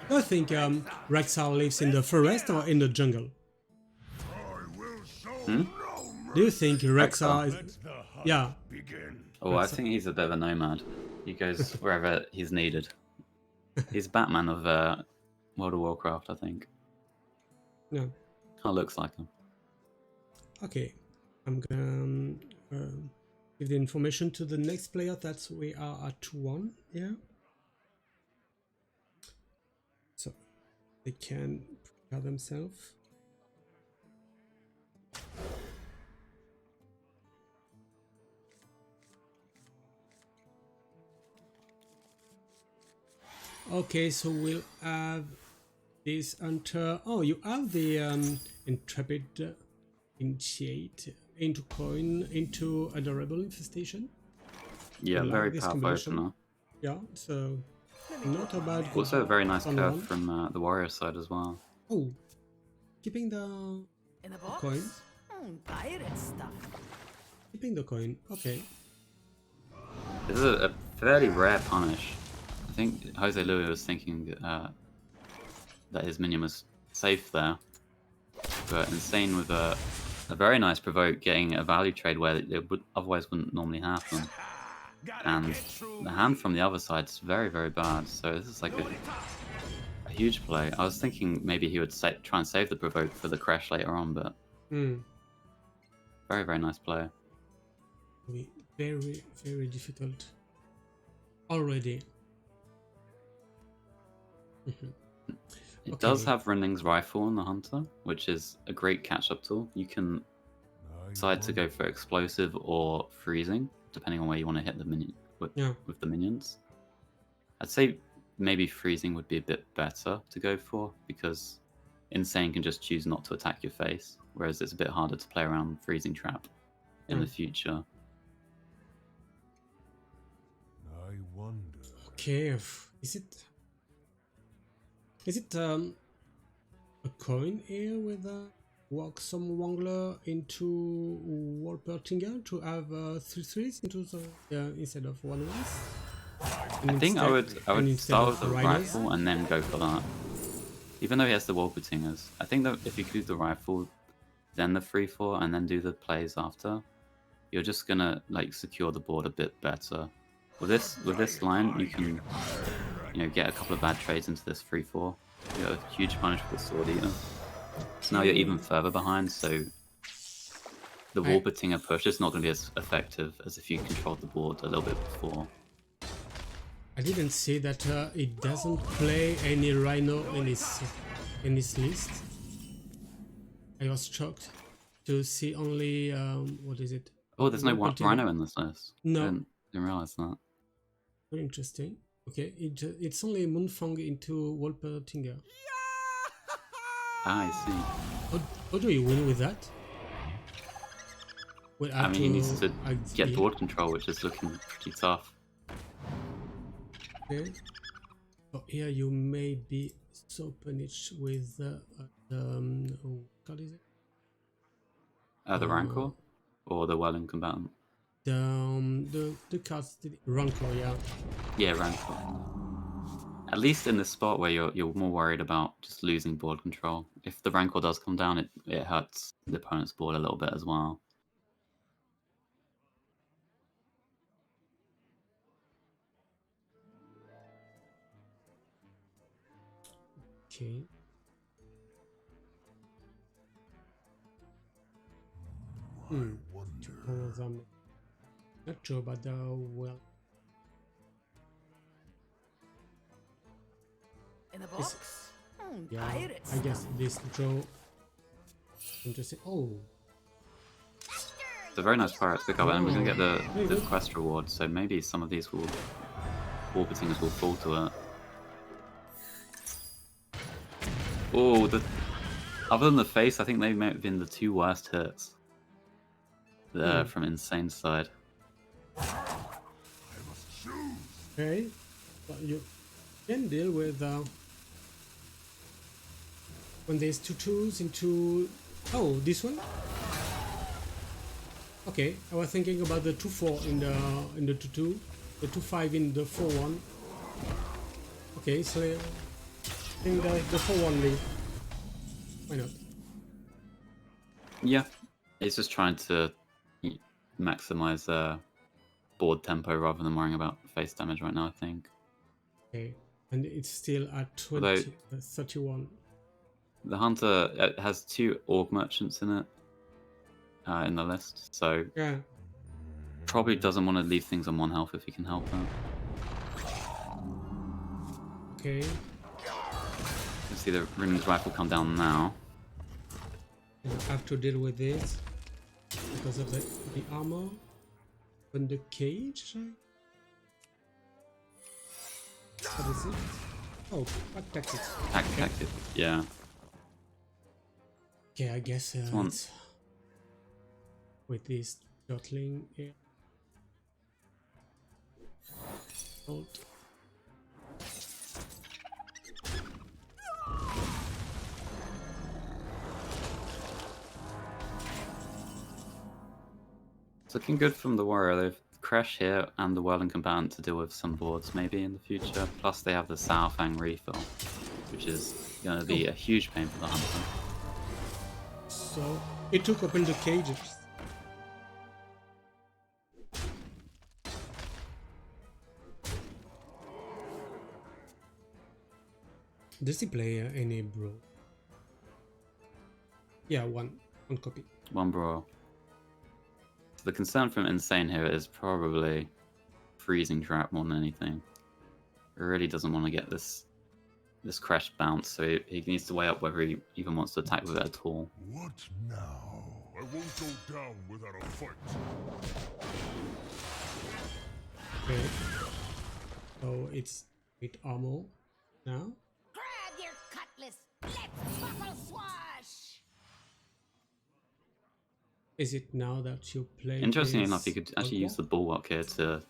I think Rexar lives in the forest or in the jungle. Hmm? Do you think Rexar is... Let the hunt Yeah. begin. Oh, I think he's a bit of a nomad. He goes wherever he's needed. He's Batman of World of Warcraft, I think. No. Kind of looks like him. Okay. I'm gonna give the information to the next player. That's we are at 2-1 here. So they can prepare themselves. Okay, so we'll have this hunter. Oh, you have the intrepid initiate into coin into adorable infestation. Yeah, I like very this powerful combination. opener. Yeah, so not a bad. Also a very nice on curve one. from the warrior side as well. Oh, keeping the In the box? coin. Pirate stuff. Keeping the coin. Okay. This is a fairly rare punish. I think Jozelui was thinking that his minion was safe there, but Insane with a very nice provoke, getting a value trade where it would otherwise wouldn't normally happen. And the hand from the other side is very, very bad. So this is like a huge play. I was thinking maybe he would try and save the provoke for the crash later on, but very, very nice play. Very, very difficult already. It does have Renling's Rifle on the Hunter, which is a great catch-up tool. You can decide to go for explosive or freezing, depending on where you want to hit the minion with the minions. I'd say maybe freezing would be a bit better to go for, because Insane can just choose not to attack your face, whereas it's a bit harder to play around freezing trap in the future. I wonder. Okay, is it a coin here with walk some Wangler into Wolpertinger to have 3/3s into the instead of 1/1s? I think I would start with the rifle and then go for that. Even though he has the Wolpertingers, I think that if you do the rifle, then the 3/4, and then do the plays after, you're just gonna like secure the board a bit better. With this line, you can get a couple of bad trades into this 3/4. You got a huge punish with the Sword Eater. So now you're even further behind, so the Wolpertinger push is not going to be as effective as if you controlled the board a little bit before. I didn't see that it doesn't play any Rhino in this list. I was shocked to see only what is it? Oh, there's no Rhino in this list. No, I didn't realize that. very interesting. Okay, it's only Moonfang into Wolpertinger. Ah, I see. How do you win with that? Well, I mean, he needs to get board control, which is looking pretty tough. Okay. So here you may be so punished with what is it? The Rancor or the Welling Combatant? The cards, Rancor, yeah. Yeah, Rancor. At least in this spot where you're more worried about just losing board control. If the Rancor does come down, it hurts the opponent's board a little bit as well. Okay. Not sure, but well. In the box? Yeah, Pirate I guess stuff. this draw. Interesting. Oh, It's a very nice pirate pick up, and we're gonna get the quest reward. So maybe some of these Wolpertingers will fall to it. Oh, other than the face, I think they may have been the two worst hits from Insane's side. Okay, well, you can deal with when there's two twos into. Oh, this one. Okay, I was thinking about the 2-4 in the 2-2, the 2-5 in the 4-1. Okay, so I think the 4-1 lead. Why not? Yeah, it's just trying to maximize board tempo rather than worrying about face damage right now, I think. Okay, and it's still at 31. The Hunter has 2 Orc Merchants in it, in the list, so Yeah. probably doesn't want to leave things on 1 health if he can help it. Okay. You see the Rune's Rifle come down now. I have to deal with this because of the armor and the cage. What is it? Oh, pack tactics. Pack tactic, yeah. Okay, I guess it's with this Jotling here. Bolt. It's looking good from the Warrior. They've Crash here and the Whirling Combatant to deal with some boards maybe in the future. Plus they have the Saofang refill, which is going to be a huge pain for the Hunter. So it took open the cages. Does he play any bro? Yeah, one copy. 1 Brawl. So the concern from Insane here is probably freezing trap more than anything. He really doesn't want to get this Crash bounce, so he needs to weigh up whether he even wants to attack with it at all. What now? I won't go down without a fight. Okay. So it's with armor now. Grab your cutlass. Let's buckle swash. Is it now that you play? Interestingly enough, you could actually use the Bulwark here to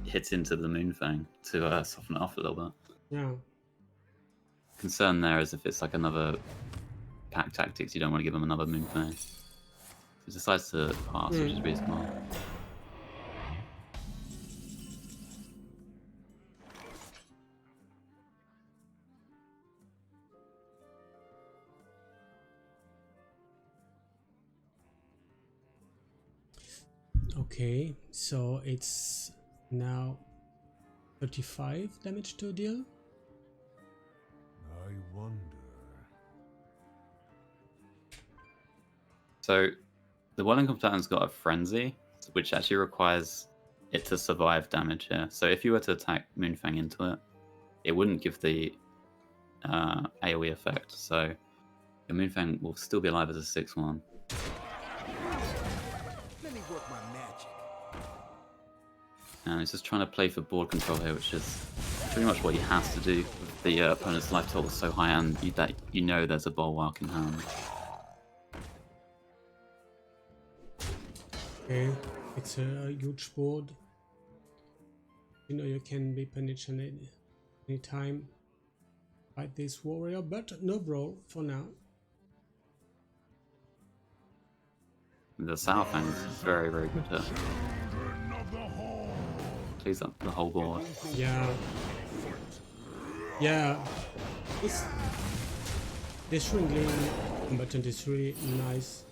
hit into the Moonfang to soften it off a little bit. Yeah. Concern there is if it's like another pack tactics, you don't want to give him another Moonfang. So he decides to pass, which is really smart. Okay, so it's now 35 damage to deal. I wonder. So the Whirling Combatant's got a Frenzy, which actually requires it to survive damage here. So if you were to attack Moonfang into it, it wouldn't give the AoE effect. So your Moonfang will still be alive as a 6-1. Let me work my magic. And he's just trying to play for board control here, which is pretty much what he has to do with the opponent's life total so high and that you know there's a Bulwark in hand. Okay, it's a huge board. You know you can be punished any time by this warrior, but no brawl for now. The Saofang is very, very good hit. Clears up the whole board. Yeah. Yeah. This Ringling combatant is really nice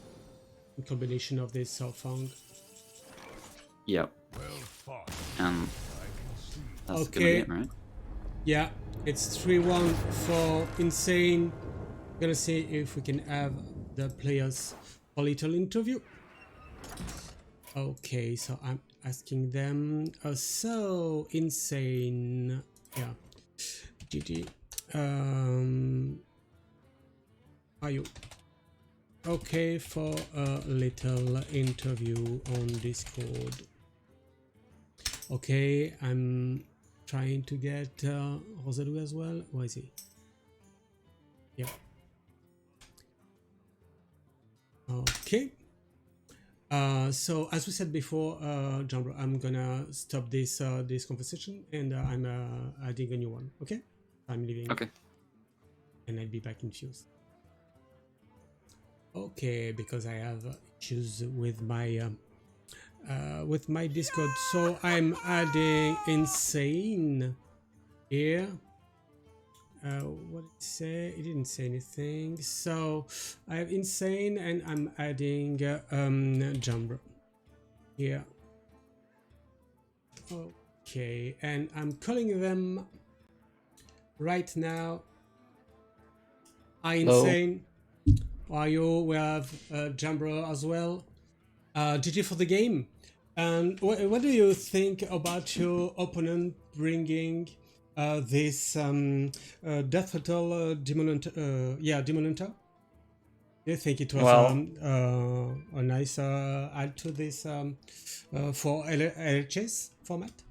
in combination of this Saofang. Yep. And that's Okay. gonna be it, right? Yeah, it's 3-1 for Insane. Gonna see if we can have the players a little interview. Okay, so I'm asking them. So Insane, yeah. GG. Are you okay for a little interview on Discord? Okay, I'm trying to get Jozelui as well. Where is he? Yeah. Okay. So as we said before, Jambre, I'm gonna stop this conversation and I'm adding a new one. Okay. I'm leaving. Okay. And I'll be back in few. Okay, because I have issues with my Discord. So I'm adding insane here. What did it say? It didn't say anything. So I have insane and I'm adding Jambre here. Okay, and I'm calling them right now. Insane. Are you? We have Jambre as well. GG for the game. And what do you think about your opponent bringing this Death Rattle Demon Hunter? Do you think it was a nice add to this for LHS format?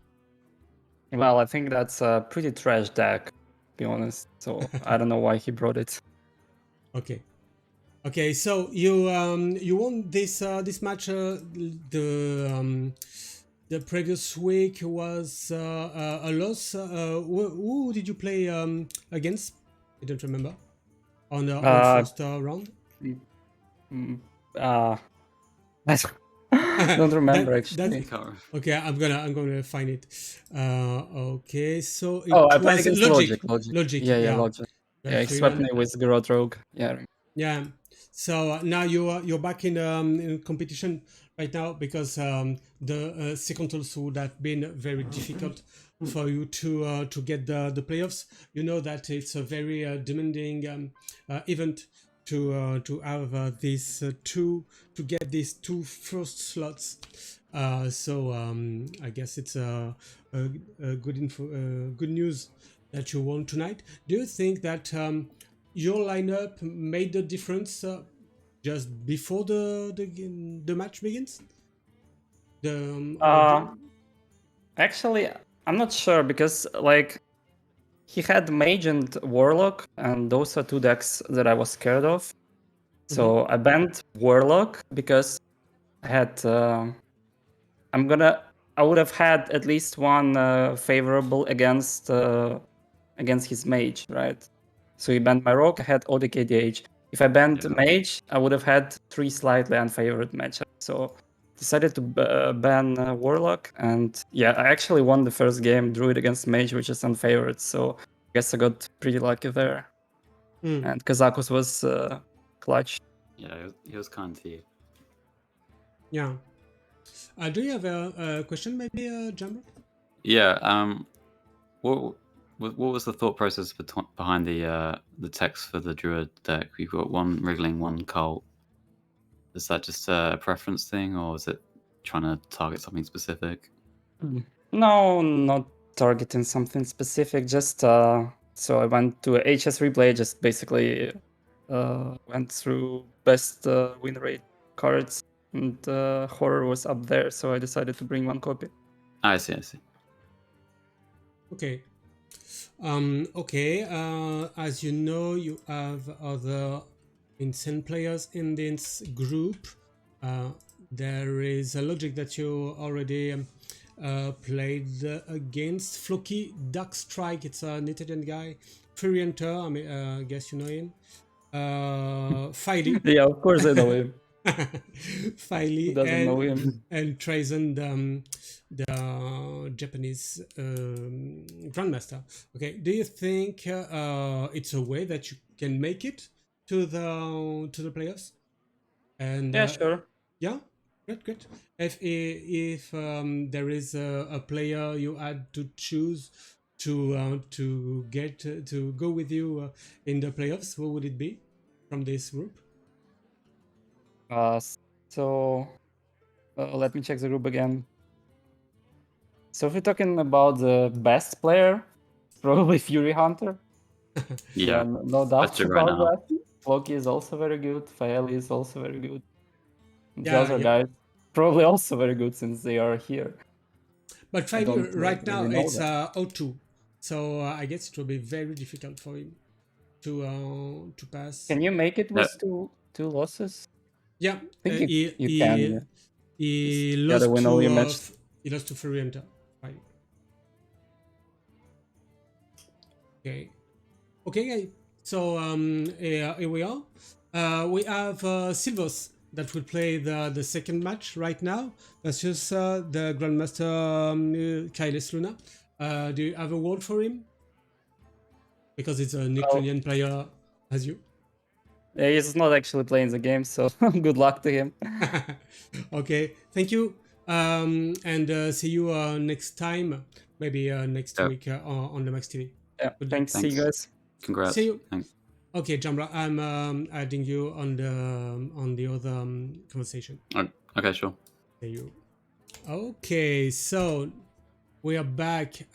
Well, I think that's a pretty trash deck, to be honest. So I don't know why he brought it. Okay. Okay, so you won this match. The previous week was a loss. Who did you play against? I don't remember. On the first round. I don't remember actually. Okay, I'm gonna find it. Okay, so it I played was against Logic. Logic. Yeah, Logic. Yeah, except with Growth Rogue. Yeah. Yeah. So now you're back in competition right now because the second also would have been very difficult for you to get the playoffs. You know that it's a very demanding event to have these to get these two first slots. So I guess it's a good news that you won tonight. Do you think that your lineup made the difference just before the match begins? Actually, I'm not sure because like he had Mage and Warlock, and those are two decks that I was scared of. So I banned Warlock because I had. I would have had at least one favorable against his Mage, right? So he banned my Rogue. I had ODKDH. If I banned Mage, I would have had 3 slightly unfavored matchups. So decided to ban Warlock, and yeah, I actually won the first game, Druid against Mage, which is unfavored. So I guess I got pretty lucky there. And Kazakos was clutch. Yeah, he was kind to you. Yeah. Do you have a question, maybe, Jambre? Yeah. What was the thought process behind the text for the Druid deck? You've got one Wriggling, one Cult. Is that just a preference thing, or is it trying to target something specific? No, not targeting something specific. Just so I went to HS replay. Just basically went through best win rate cards, and horror was up there, so I decided to bring one copy. I see. Okay. Okay. As you know, you have other insane players in this group. There is a Logic that you already played against. Floki, Dark Strike, it's an Italian guy. Fury Hunter, I guess you know him. Filey. Yeah, of course I know him. Filey doesn't know him? And Trazen, the Japanese Grandmaster. Okay, do you think it's a way that you can make it to the playoffs? And yeah, sure. Yeah, great. If there is a player you had to choose to get to go with you in the playoffs, who would it be from this group? So let me check the group again. So if we're talking about the best player, probably Fury Hunter. Yeah, no doubt right about now. that. Loki is also very good. Faeli is also very good. The other guys probably also very good since they are here. But Faeli right now it's O2, so I guess it will be very difficult for him. to pass. Can you make it No. with two losses? Yeah, I think you he can. Yeah. he You gotta lost win to all your matches. he lost to Furienta. Right. Okay. Okay, guys. So here we are. We have Silvors that will play the second match right now versus the Grandmaster CaelesLuna. Do you have a word for him? Because it's a Ukrainian player as you. He's not actually playing the game, so good luck to him. Okay, thank you. And see you next time, maybe next Yep. week on the Max TV. Yeah, Good thanks. See you Thanks. guys. Congrats. See you. Thanks. Okay, Jambre, I'm adding you on the other conversation. Okay, sure. See you. Okay, so we are back.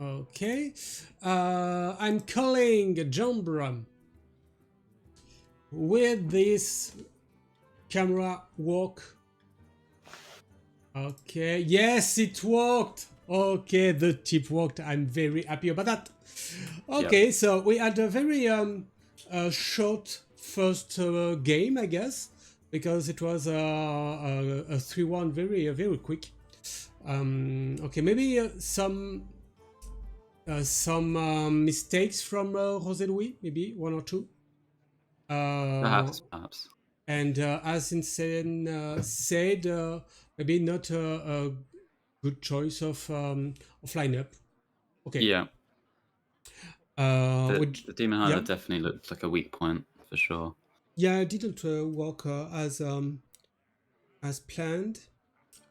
Okay. I'm calling Jambre with this camera work. Okay, yes, it worked. Okay, the tip worked. I'm very happy about that. Okay, so we had a very short first game, I guess, because it was a 3-1, very quick. Okay, maybe some mistakes from Jozelui, maybe one or two. Perhaps. And as Insane said, maybe not a good choice of lineup. Okay. Yeah. The Demon Hunter definitely looked like a weak point for sure. Yeah, it didn't work as planned.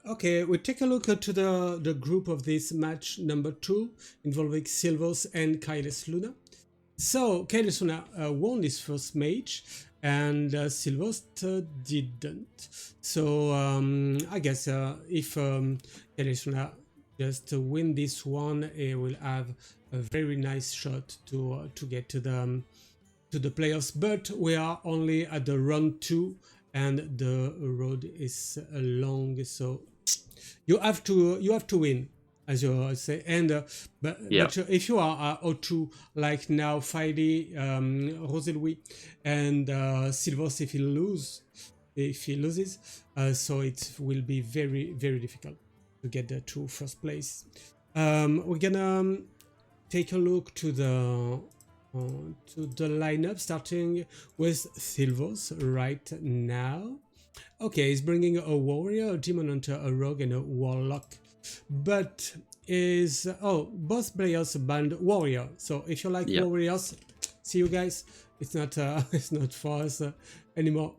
Okay, we take a look to the group of this match number 2 involving Silvors and CaelesLuna. So CaelesLuna won this first match, and Silvors didn't. So I guess if CaelesLuna just win this one, it will have a very nice shot to get to the playoffs. But we are only at the round 2, and the road is long. So you have to win, as you say. And but if you are 0-2 like now, Fidey, Jozelui, and Silvors, if he loses, so it will be very difficult to get the to first place. We're gonna take a look to the lineup, starting with Silvors right now. Okay, he's bringing a warrior, a demon hunter, a rogue, and a warlock. But both players banned warrior. So if you like warriors, see you guys. It's not it's not for us anymore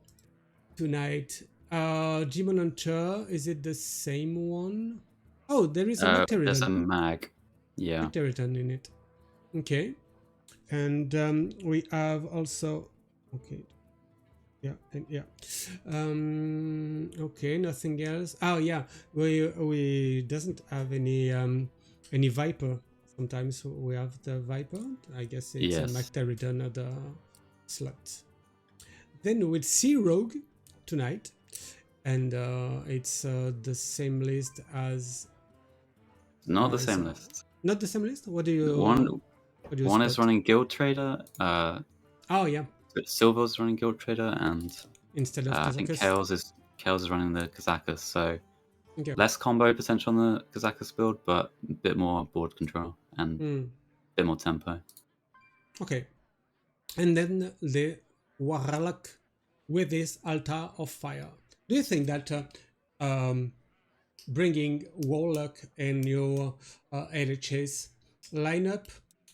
tonight. Demon hunter, is it the same one? Oh, there is a there's a mag. Yeah. Macteriton in it. Okay. And we have also okay. Yeah, and yeah. Okay, nothing else. Oh yeah, we doesn't have any Viper. Sometimes we have the Viper. I guess it's a Macteriton at the slot. Then we'll see Rogue tonight, and it's the same list as. Not the same list. Not the same list. What do you? One is running Guild Trader. Oh yeah. Silver's running Guild Trader, and instead of I think Caels is running the Kazakus, so less combo potential on the Kazakus build, but a bit more board control and a bit more tempo. Okay. And then the Warlock with this Altar of Fire. Do you think that bringing Warlock in your LHS lineup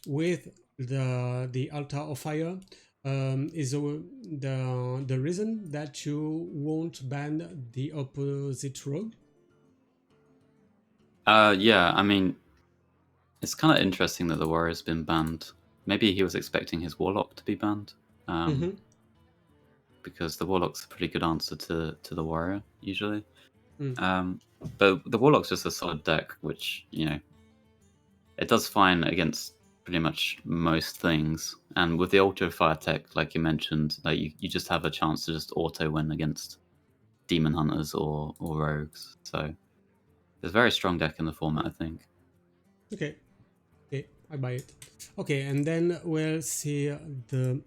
with the Altar of Fire is the reason that you won't ban the opposite rogue? Yeah, I mean, it's kind of interesting that the warrior's been banned. Maybe he was expecting his warlock to be banned, because the warlock's a pretty good answer to the warrior usually. But the warlock's just a solid deck, which it does fine against pretty much most things, and with the auto fire tech, like you mentioned, like you just have a chance to just auto win against demon hunters or rogues. So it's a very strong deck in the format, I think. Okay, I buy it. Okay, and then we'll see the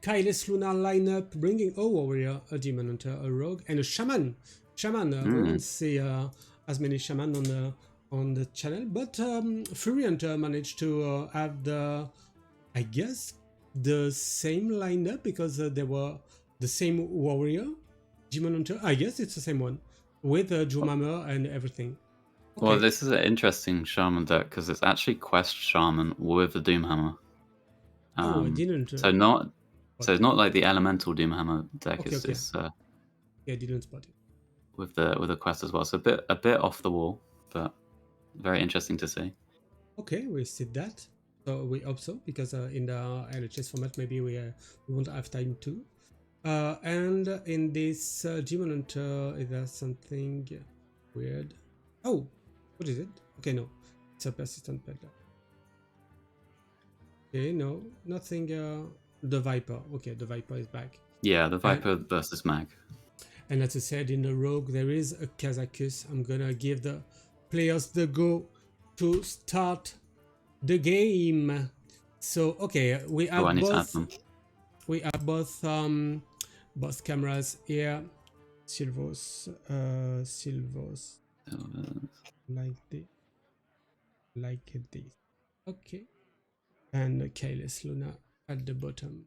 CaelesLuna lineup, bringing a warrior, a demon hunter, a rogue, and a shaman. We won't see as many shaman on the channel, but Fury Hunter managed to have I guess, the same lineup because they were the same warrior, demon hunter. I guess it's the same one with Jumama and everything. Okay. Well, this is an interesting shaman deck because it's actually quest shaman with the Doomhammer. I didn't. So not. So it's not like the elemental Doomhammer deck. Okay, It's yeah, I didn't spot it. with the quest as well. So a bit off the wall, but very interesting to see. Okay, we see that. So we hope so because in the LHS format maybe we won't have time to. And in this demon hunter, is there something weird? Oh, what is it? Okay, no, it's a persistent peddler. Okay, no, nothing. The Viper. Okay, the Viper is back. Yeah, the Viper versus Mag. And as I said, in the Rogue, there is a Kazakus. I'm gonna give the players the go to start the game. So, okay, we have I need to add both. them. We have both cameras here. Silvors, like this. Okay, and CaelesLuna at the bottom,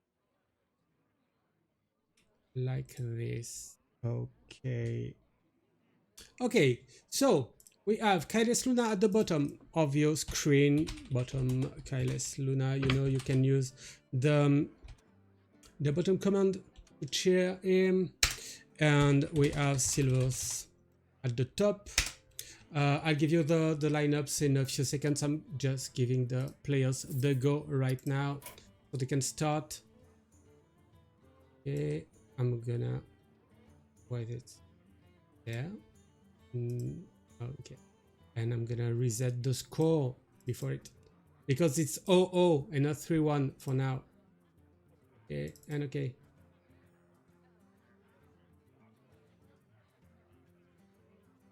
like this. Okay. Okay, so we have CaelesLuna at the bottom of your screen. Bottom CaelesLuna. You know you can use the bottom command to share him, and we have Silvors at the top. I'll give you the lineups in a few seconds. I'm just giving the players the go right now so they can start. Okay, I'm gonna wait it there. Okay, and I'm gonna reset the score before it because it's 0-0 and not 3-1 for now. Okay, and okay.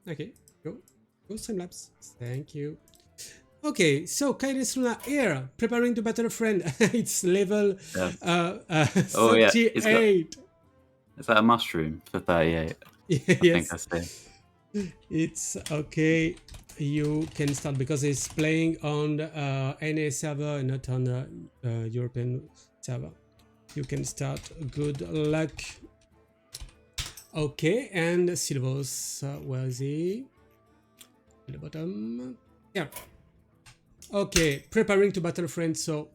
Okay, go Streamlabs. Thank you. Okay, so CaelesLuna here, preparing to battle a friend. It's level 38. Is that a mushroom for 38? Yes. I think I see. It's okay. You can start because it's playing on NA server and not on the European server. You can start. Good luck. Okay, and Silvors, where is he? At the bottom. Yeah. Okay, preparing to battle friend, so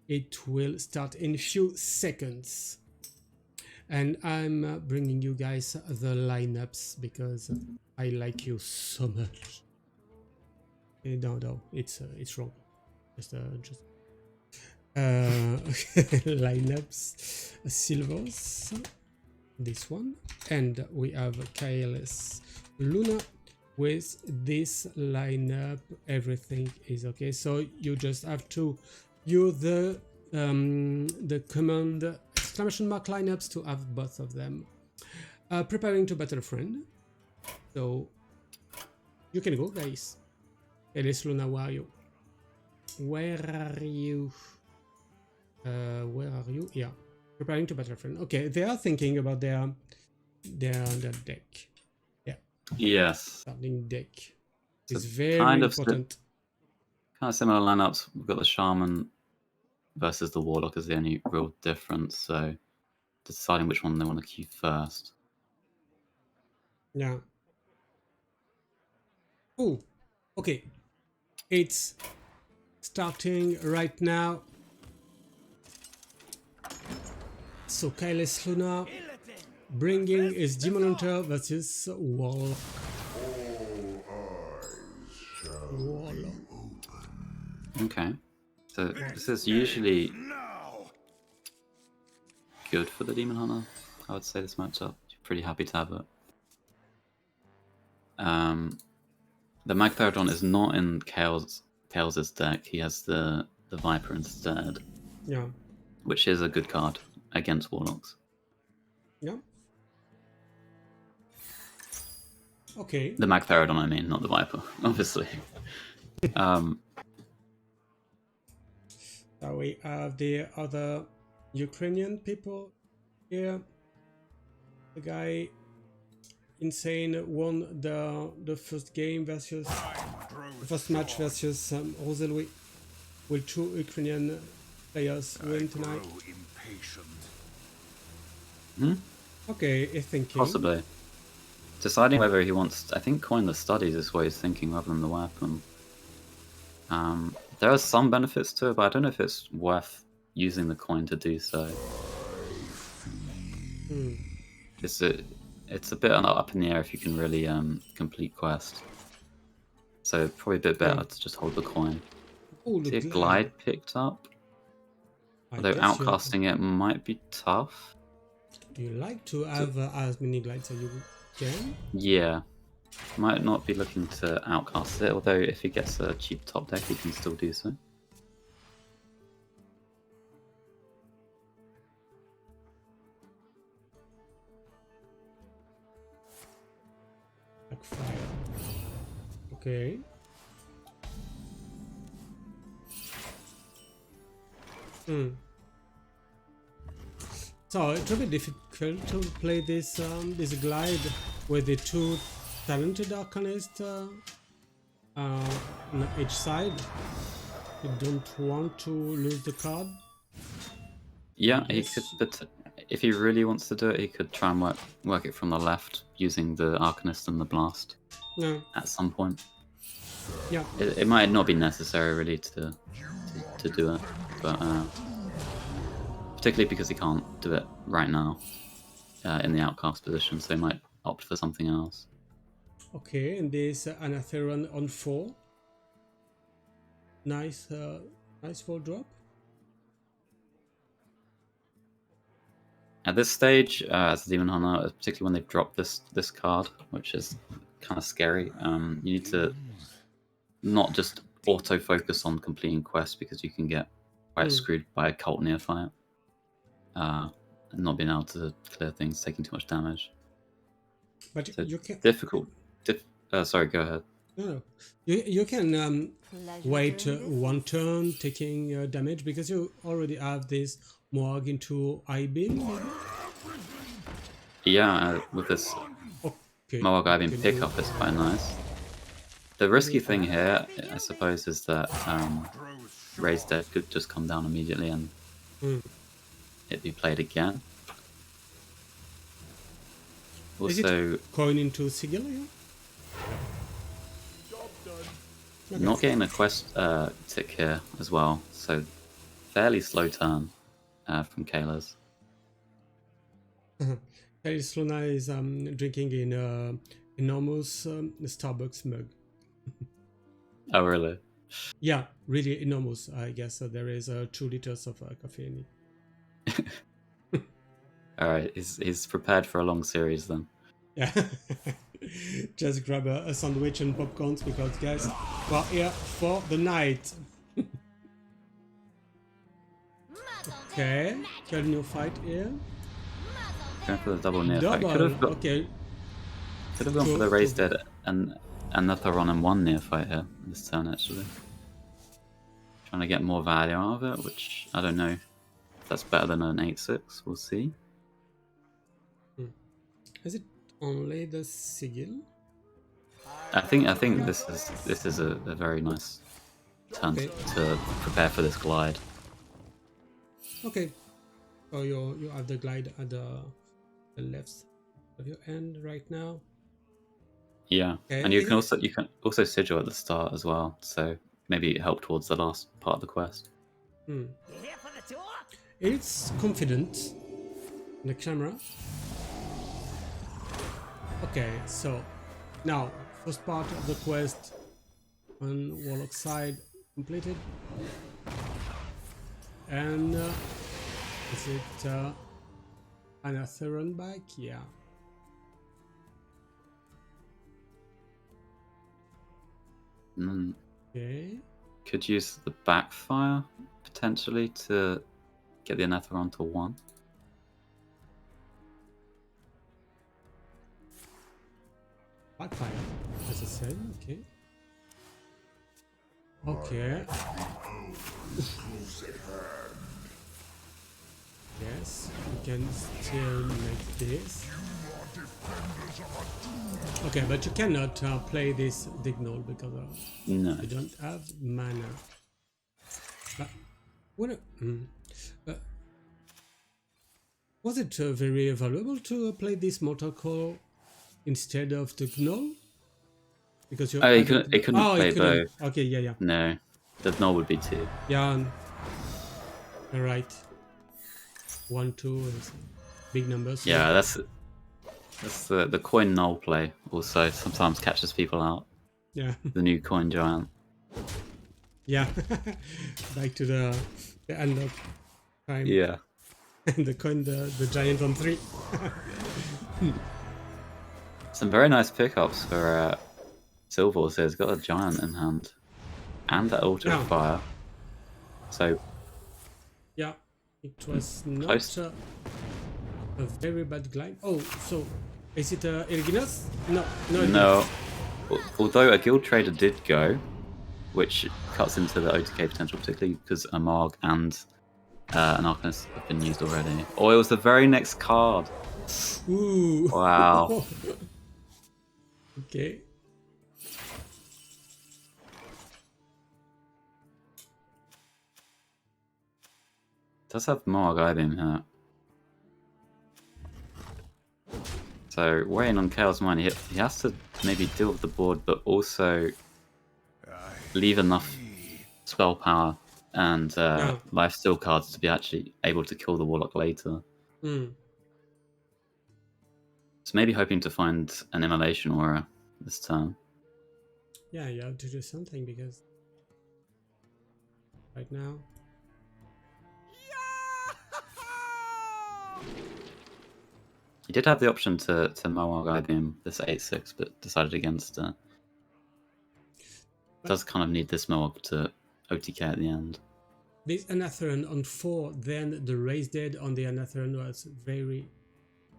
it will start in a few seconds. And I'm bringing you guys the lineups because I like you so much. No, it's wrong. Just lineups. Silvors, this one, and we have CaelesLuna with this lineup. Everything is okay, so you just have to use the command exclamation mark lineups to have both of them. Preparing to battle a friend, so you can go, guys. CaelesLuna, where are you? Where are you? Where are you? Yeah, preparing to battle a friend. Okay, they are thinking about their deck. Yeah. Yes. Starting deck is So very important. Kind of similar lineups. We've got the Shaman versus the Warlock is the only real difference. So deciding which one they want to queue first. Yeah. Oh, okay. It's starting right now. So CaelesLuna bringing his Demon Hunter versus Warlock. Okay. So this is usually good for the Demon Hunter. I would say this matchup. Pretty happy to have it. The Magtherodon is not in Kael's deck. He has the Viper instead. Yeah. Which is a good card against Warlocks. Yeah. Okay. The Magtherodon, I mean, not the Viper, obviously. So we have the other Ukrainian people here. The guy Insane won the first game versus the first match versus Jozelui. Will 2 Ukrainian players win tonight? Okay, he's thinking. Possibly. Deciding whether he wants, I think coin the studies is what he's thinking rather than the weapon. There are some benefits to it, but I don't know if it's worth using the coin to do so. It's a bit up in the air if you can really complete quest. So probably a bit better to just hold the coin. Oh, See a glide picked up. Although outcasting it might be tough. Do you like to have as many glides as you can? Yeah. Might not be looking to outcast it, although if he gets a cheap top deck, he can still do so. Like fire. Okay. So it's a bit difficult to play this this glide with the 2 talented arcanists on each side. You don't want to lose the card. Yeah, he could, but if he really wants to do it, he could try and work it from the left using the Arcanist and the Blast at some point. Yeah. It might not be necessary really to do it, but particularly because he can't do it right now in the outcast position, so he might opt for something else. Okay, and there's Anatheron on 4. Nice, nice 4 drop. At this stage, as a Demon Hunter, particularly when they've dropped this card, which is kind of scary, you need to not just auto-focus on completing quests because you can get quite screwed by a cult neophyte. And not being able to clear things, taking too much damage. But so you can difficult. Sorry, go ahead. No, you can wait 1 turn taking damage because you already have this Morg into I-beam. Yeah, with this Morg I-beam pickup is quite nice. The risky thing here, I suppose, is that Raised Dead could just come down immediately and it be played again. Also, is it coin into Sigil here? Not getting a quest tick here as well, so fairly slow turn from Caeles. CaelesLuna is drinking in enormous Starbucks mug. Oh, really? Yeah, really enormous. I guess there is 2 liters of coffee in it. Alright, he's prepared for a long series then. Yeah. Just grab a sandwich and popcorns because guys, we're here for the night. Okay, got a new fight here. Going for the double neophyte. Could have gone for the Raised Dead and another run and 1 neophyte here this turn actually. Trying to get more value out of it, which I don't know if that's better than an 8/6. We'll see. Is it only the Sigil? I think this is a very nice turn to prepare for this glide. Okay. So you have the glide at the left of your end right now. Yeah, okay. And you can also sigil at the start as well, so maybe help towards the last part of the quest. It's confident in the camera. Okay, so now first part of the quest on Warlock side completed. And is it Anatheron back? Yeah. Okay. Could use the backfire potentially to get the Anatheron to 1. Backfire, as I said, okay. Okay. Yes, we can still make this. Okay, but you cannot play this Dignol because No. you don't have mana. But what? Was it very valuable to play this Mortal Core instead of the Gnoll? Because you Oh, added it couldn't oh, play it couldn't. both. Okay, yeah. No. The null would be 2. Yeah. All right. 1, 2 is big numbers. So Yeah, that's the coin null play also sometimes catches people out. yeah. The new coin giant. Yeah. Back to the end of time. Yeah. And the coin, the giant on 3. Some very nice pickups for Silvors here. He's got a giant in hand. And that altar of fire. So Yeah. It was not Close. a very bad glide. Oh, so is it Ilginas? No, no. no. Although a guild trader did go, which cuts into the OTK potential, particularly because a Marg and an Arcanist have been used already. Oh, it was the very next card. Ooh. Wow. Okay. Does have Marg Ibeam here. So weighing on Kael's mind, he has to maybe deal with the board, but also leave enough spell power and lifesteal cards to be actually able to kill the Warlock later. Hmm. So maybe hoping to find an Immolation Aura this turn. Yeah, you have to do something because right now. He did have the option to Moarg Ibeam this 8-6, but decided against it. Does kind of need this Moarg to OTK at the end. This Anatheron on 4, then the Raise Dead on the Anatheron was very,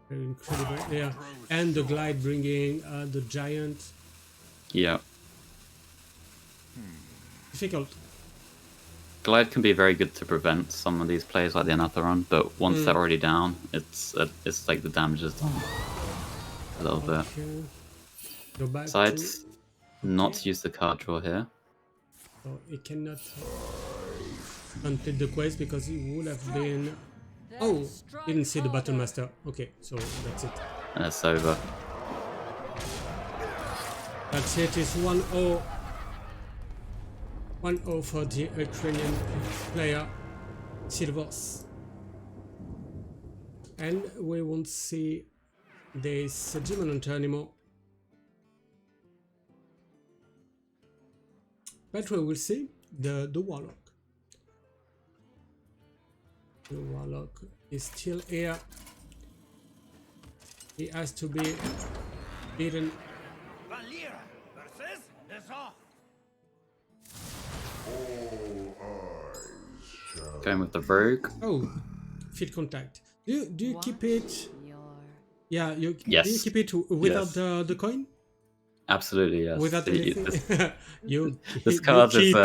very incredible. Yeah, and the Glide bringing the Giant. Yeah. Difficult. Glide can be very good to prevent some of these plays like the Anatheron, but once they're already down, it's like the damage is done a little bit. Go back Besides, not to use the card draw here. So he cannot complete the quest because he would have been. Oh, didn't see the Battle Master. Okay, so that's it. And it's over. That's it. It's 1-0. 1-0 for the Ukrainian player Silvors. And we won't see this Demon Hunter anymore. But we will see the Warlock. The Warlock is still here. He has to be beaten. Valera versus Nazar. Going with the Rogue. Oh, field contact. Do you keep it? Yeah, Yes. Do you keep it without Yes. the coin? Absolutely, yes. Without anything? This card is, keep.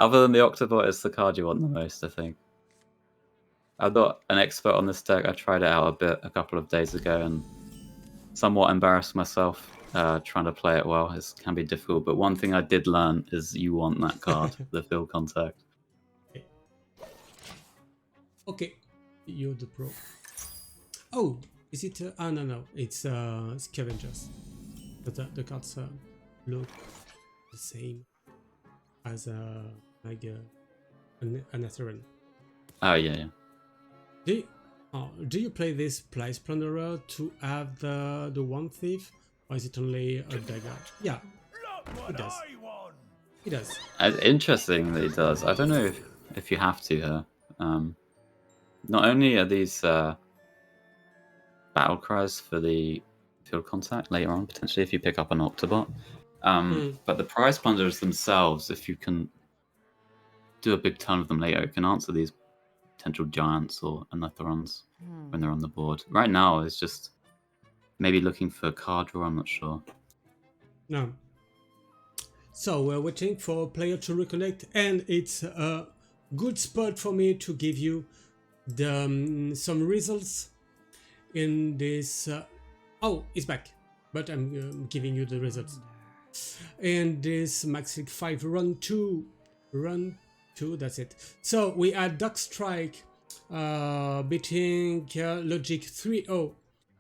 other than the Octobot, it's the card you want the most, I think. I'm not an expert on this deck. I tried it out a couple of days ago, and somewhat embarrassed myself trying to play it well. It can be difficult, but one thing I did learn is you want that card, the field contact. Okay, you're the pro. Oh, is it? No, it's Scavengers. But the cards look the same as like an Anatheron. Oh yeah. Do you play this Place Plunderer to have the one thief, or is it only a dagger? Yeah, it does. It does. It's interesting that he does. I don't know if you have to here. Not only are these battle cries for the field contact later on, potentially if you pick up an Octobot, but the prize plunderers themselves, if you can do a big ton of them later, it can answer these potential giants or Anatherons when they're on the board. Right now, it's just maybe looking for a card draw, I'm not sure. No. So we're waiting for player to reconnect, and it's good spot for me to give you the some results in this. Oh, it's back, but I'm giving you the results. In this Max League 5 run 2, that's it. So we had Duck Strike beating Logic 3-0.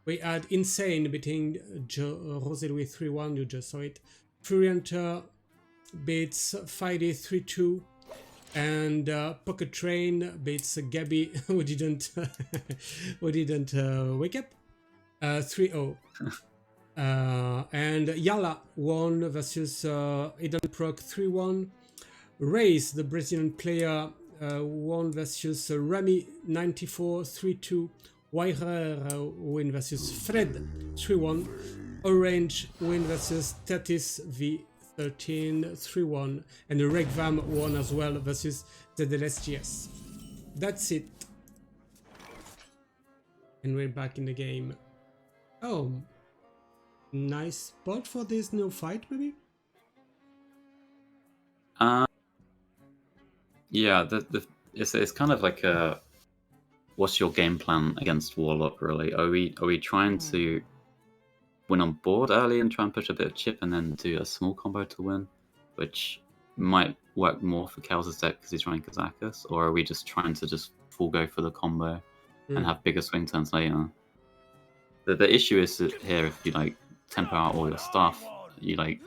We had Insane beating Jozelui 3-1, you just saw it. Fury Hunter beats Friday 3-2. And Pocket Train beats Gabby, who didn't wake up, 3-0. And Yala won versus Eden Proc 3-1. Race, the Brazilian player, won versus Rami 94 3-2. Wairer win versus Fred 3-1. Orange win versus Tatis V13 3-1. And the Regvam won as well versus the LSGS. That's it. And we're back in the game. Oh, nice spot for this new fight, maybe? Yeah, it's kind of like a what's your game plan against Warlock, really? Are we trying to win on board early and try and push a bit of chip and then do a small combo to win, which might work more for Caels' deck because he's running Kazakus, or are we just trying to just full go for the combo and have bigger swing turns later? The issue is that here, if you like tempo out all your stuff, you like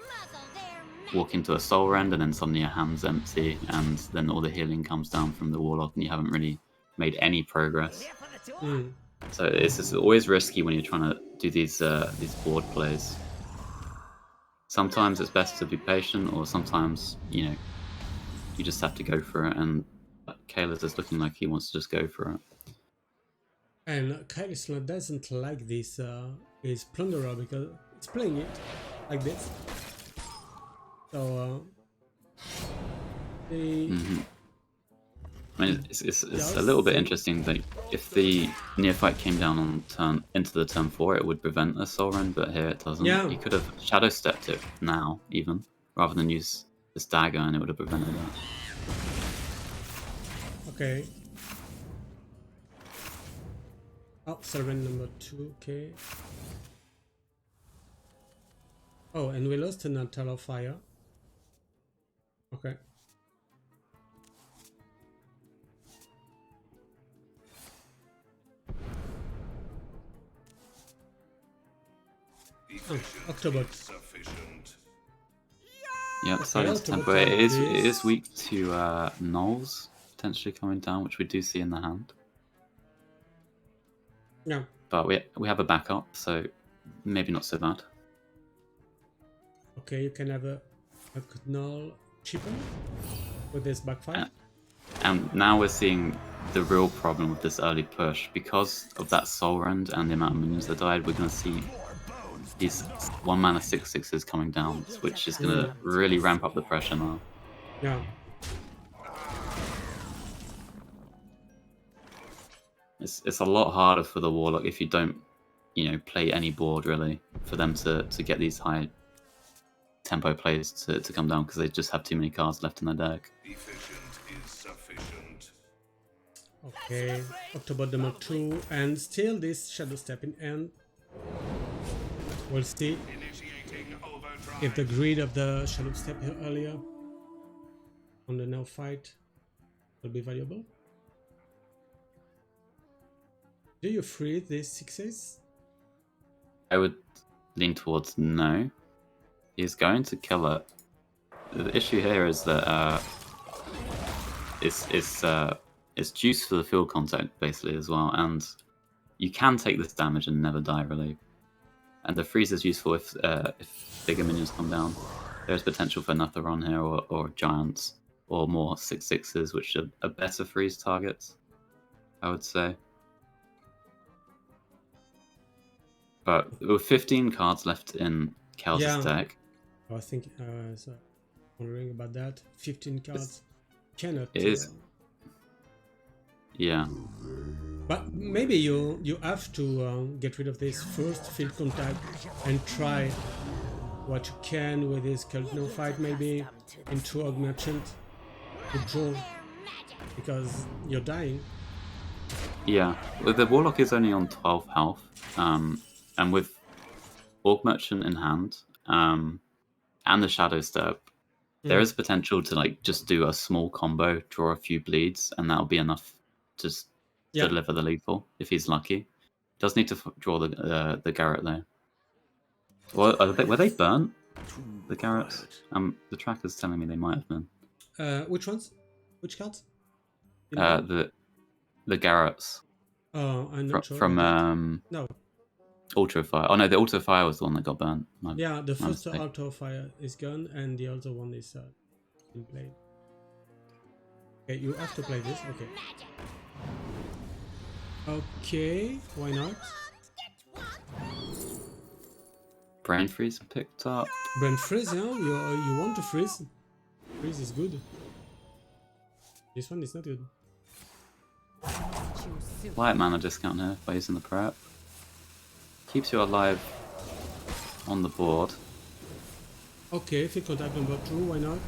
walk into a soul rend and then suddenly your hand's empty and then all the healing comes down from the Warlock and you haven't really made any progress. So it's just always risky when you're trying to do these board plays. Sometimes it's best to be patient, or sometimes, you know, you just have to go for it, and Caelus is looking like he wants to just go for it. And CaelesLuna doesn't like this his Plunderer because it's playing it like this. So I mean, it's a little bit interesting that if the Neophyte came down on into the turn 4, it would prevent a Soul Rend, but here it doesn't. Yeah. You could have Shadow Stepped it now, even, rather than use this dagger, and it would have prevented that. okay. Oh, servant number 2, okay. Oh, and we lost an Altar of Fire. Okay. Oh, October. Yeah, Silence Tempo. It is weak to Nulls potentially coming down, which we do see in the hand. Yeah. But we have a backup, so maybe not so bad. Okay, you can have a Null cheapen with this backfire. And now we're seeing the real problem with this early push. Because of that Soul Rend and the amount of minions that died, we're going to see these 1-mana 6/6s coming down, which is going to really ramp up the pressure now. Yeah. It's a lot harder for the Warlock if you don't, you know, play any board really, for them to get these high tempo plays to come down, because they just have too many cards left in their deck. Okay, October number 2, and still this Shadow Step in end. We'll see if the greed of the Shadow Step earlier on the now fight will be valuable. Do you freeze these 6s? I would lean towards no. He's going to kill it. The issue here is that it's juice for the field contact basically as well, and you can take this damage and never die really. And the freeze is useful if bigger minions come down. There's potential for Natharon here, or Giants, or more 6/6s, which are better freeze targets, I would say. But with 15 cards left in Caels' deck, I think so wondering about that. 15 cards cannot. it is. Yeah. But maybe you have to get rid of this first field contact and try what you can with this Cult No Fight, maybe into Aug Merchant to draw because you're dying. Yeah, well, the Warlock is only on 12 health, and with Orc Merchant in hand, and the Shadow Step, there is potential to like just do a small combo, draw a few bleeds, and that'll be enough to just deliver the lethal if he's lucky. Does need to draw the Garrett though. Well, were they burnt? The Garretts? The tracker's telling me they might have been. Which ones? Which cards? The Garretts. Oh, I'm not sure. From no. Ultra Fire. Oh no, the Ultra Fire was the one that got burnt. Yeah, the first Auto Fire is gone, and the other one is in play. Okay, you have to play this. Okay. Okay, why not? Brain Freeze picked up. Brain Freeze, yeah? You want to freeze? Freeze is good. This one is not good. Light mana discount here by using the prep. Keeps you alive on the board. Okay, if you contact number 2, why not?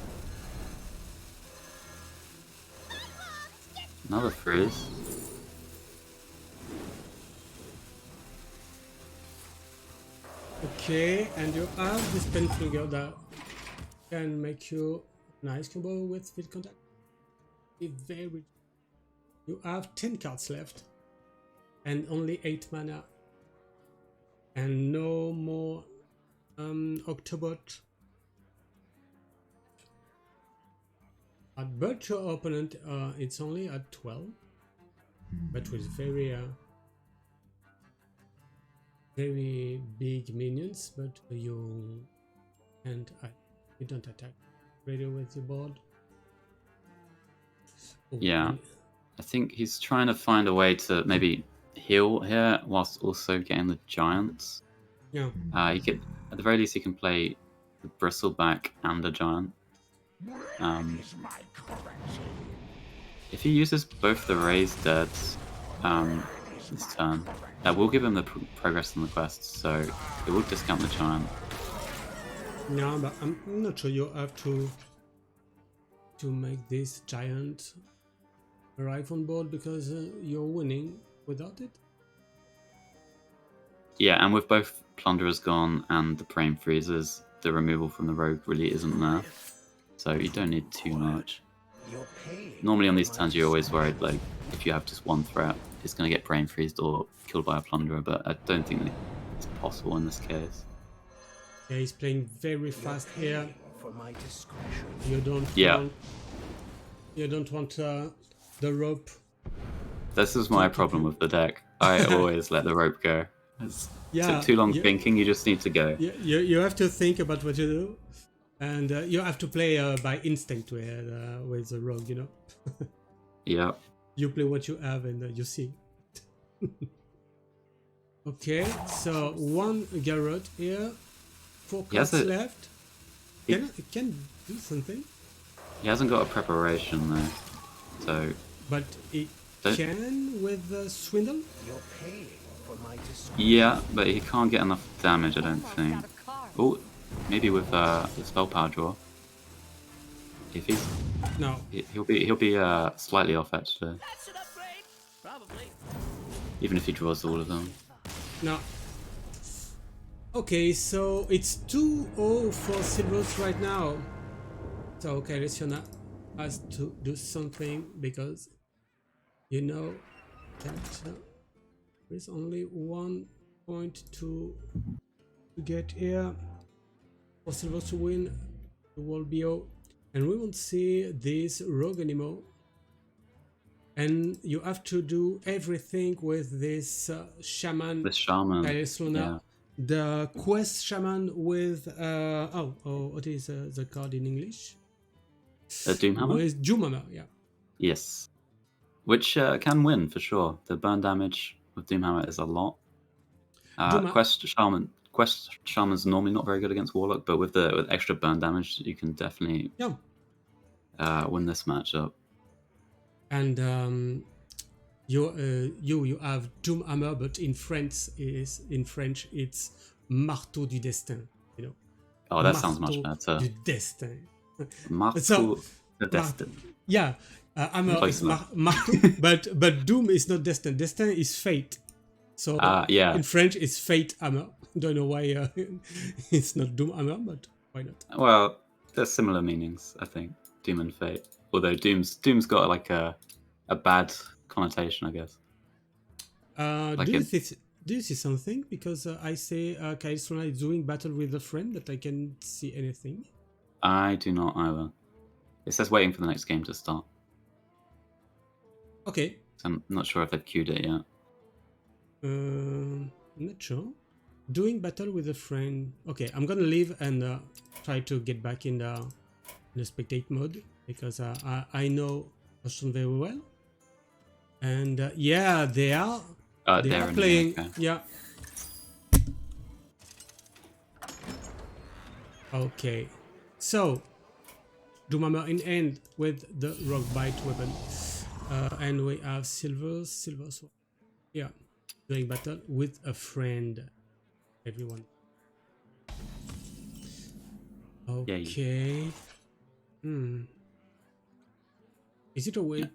Another freeze. Okay, and you have this pen figure that can make you nice combo with field contact. Very. You have 10 cards left and only 8 mana. And no more Octobot. But your opponent, it's only at 12, but with very big minions. But you can't. You don't attack radio with your board. So Yeah, I think he's trying to find a way to maybe heal here whilst also getting the giants. Yeah. He could, at the very least, he can play the Bristleback and the giant. If he uses both the raised deads this turn, we'll give him the progress in the quests, so it will discount the giant. No, but I'm not sure you have to make this giant arrive on board because you're winning without it. Yeah, and with both Plunderers gone and the Brain Freezers, the removal from the Rogue really isn't there. So you don't need too much. Normally on these turns you're always worried, like, if you have just one threat, it's going to get Brain Freezed or killed by a Plunderer, but I don't think it's possible in this case. Yeah, he's playing very fast here. You don't want the rope. This is my problem with the deck. I always let the rope go. Took too long thinking, you just need to go. You have to think about what you do. And you have to play by instinct with the rogue, you know? Yeah. You play what you have and you see. Okay, so 1 Garrett here. 4 cards left. It can do something. He hasn't got a preparation though. So. But it can with Swindle? Yeah, but he can't get enough damage, I don't think. Oh, maybe with the spell power draw. If he's no, he'll be slightly off actually. Even if he draws all of them. No. Okay, so it's 2-0 for Silvors right now. So CaelesLuna has to do something because you know that there's only 1 point to get here for Silvors to win the World BO, and we won't see this rogue anymore. And you have to do everything with this shaman. The shaman. CaelesLuna. Yeah. The quest shaman with what is the card in English? Doomhammer? With Doomhammer, yeah. Yes. Which can win for sure. The burn damage with Doomhammer is a lot. Quest shaman's normally not very good against Warlock, but with extra burn damage, you can definitely win this matchup. And you have Doomhammer, but in French it's Marteau du Destin. You know. Oh, that sounds much better. Du Destin. Marteau. So The Destined. Yeah, Hammer Close is enough. Marteau, but Doom is not Destin. Destin is Fate. So Yeah. in French, it's Fate Hammer. Don't know why it's not Doom Hammer, but why not? Well, there's similar meanings, I think. Doom and Fate. Although Doom's got like a bad connotation, I guess. Like Do you see something? Because I say CaelesLuna is doing battle with a friend, but I can't see anything. I do not either. It says waiting for the next game to start. Okay. So I'm not sure if they've queued it yet. Not sure. Doing battle with a friend. Okay, I'm gonna leave and try to get back in the spectate mode because I know Ocean very well. And yeah, they are They're in playing. okay. Yeah. Okay, so Doomhammer in hand with the rock bite weapon, and we have Silvors. Yeah, doing battle with a friend. Everyone. Okay. Is it a way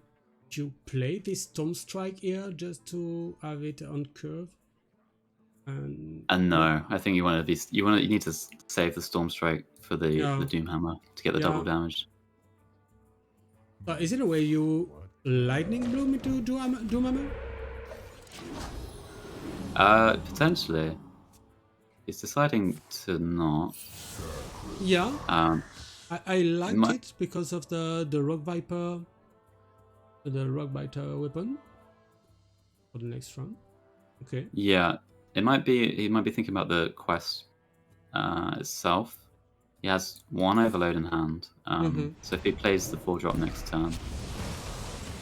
to play this Storm Strike here just to have it on curve? And no, I think you need to save the Storm Strike for the Doom Hammer to get the double damage. Is it a way you Lightning Bloom into Doomhammer? Potentially. He's deciding to not. Yeah. I like it because of the Rock Viper, the Rock Biter weapon for the next round. Okay. Yeah, he might be thinking about the quest itself. He has one overload in hand, so if he plays the 4-drop next turn,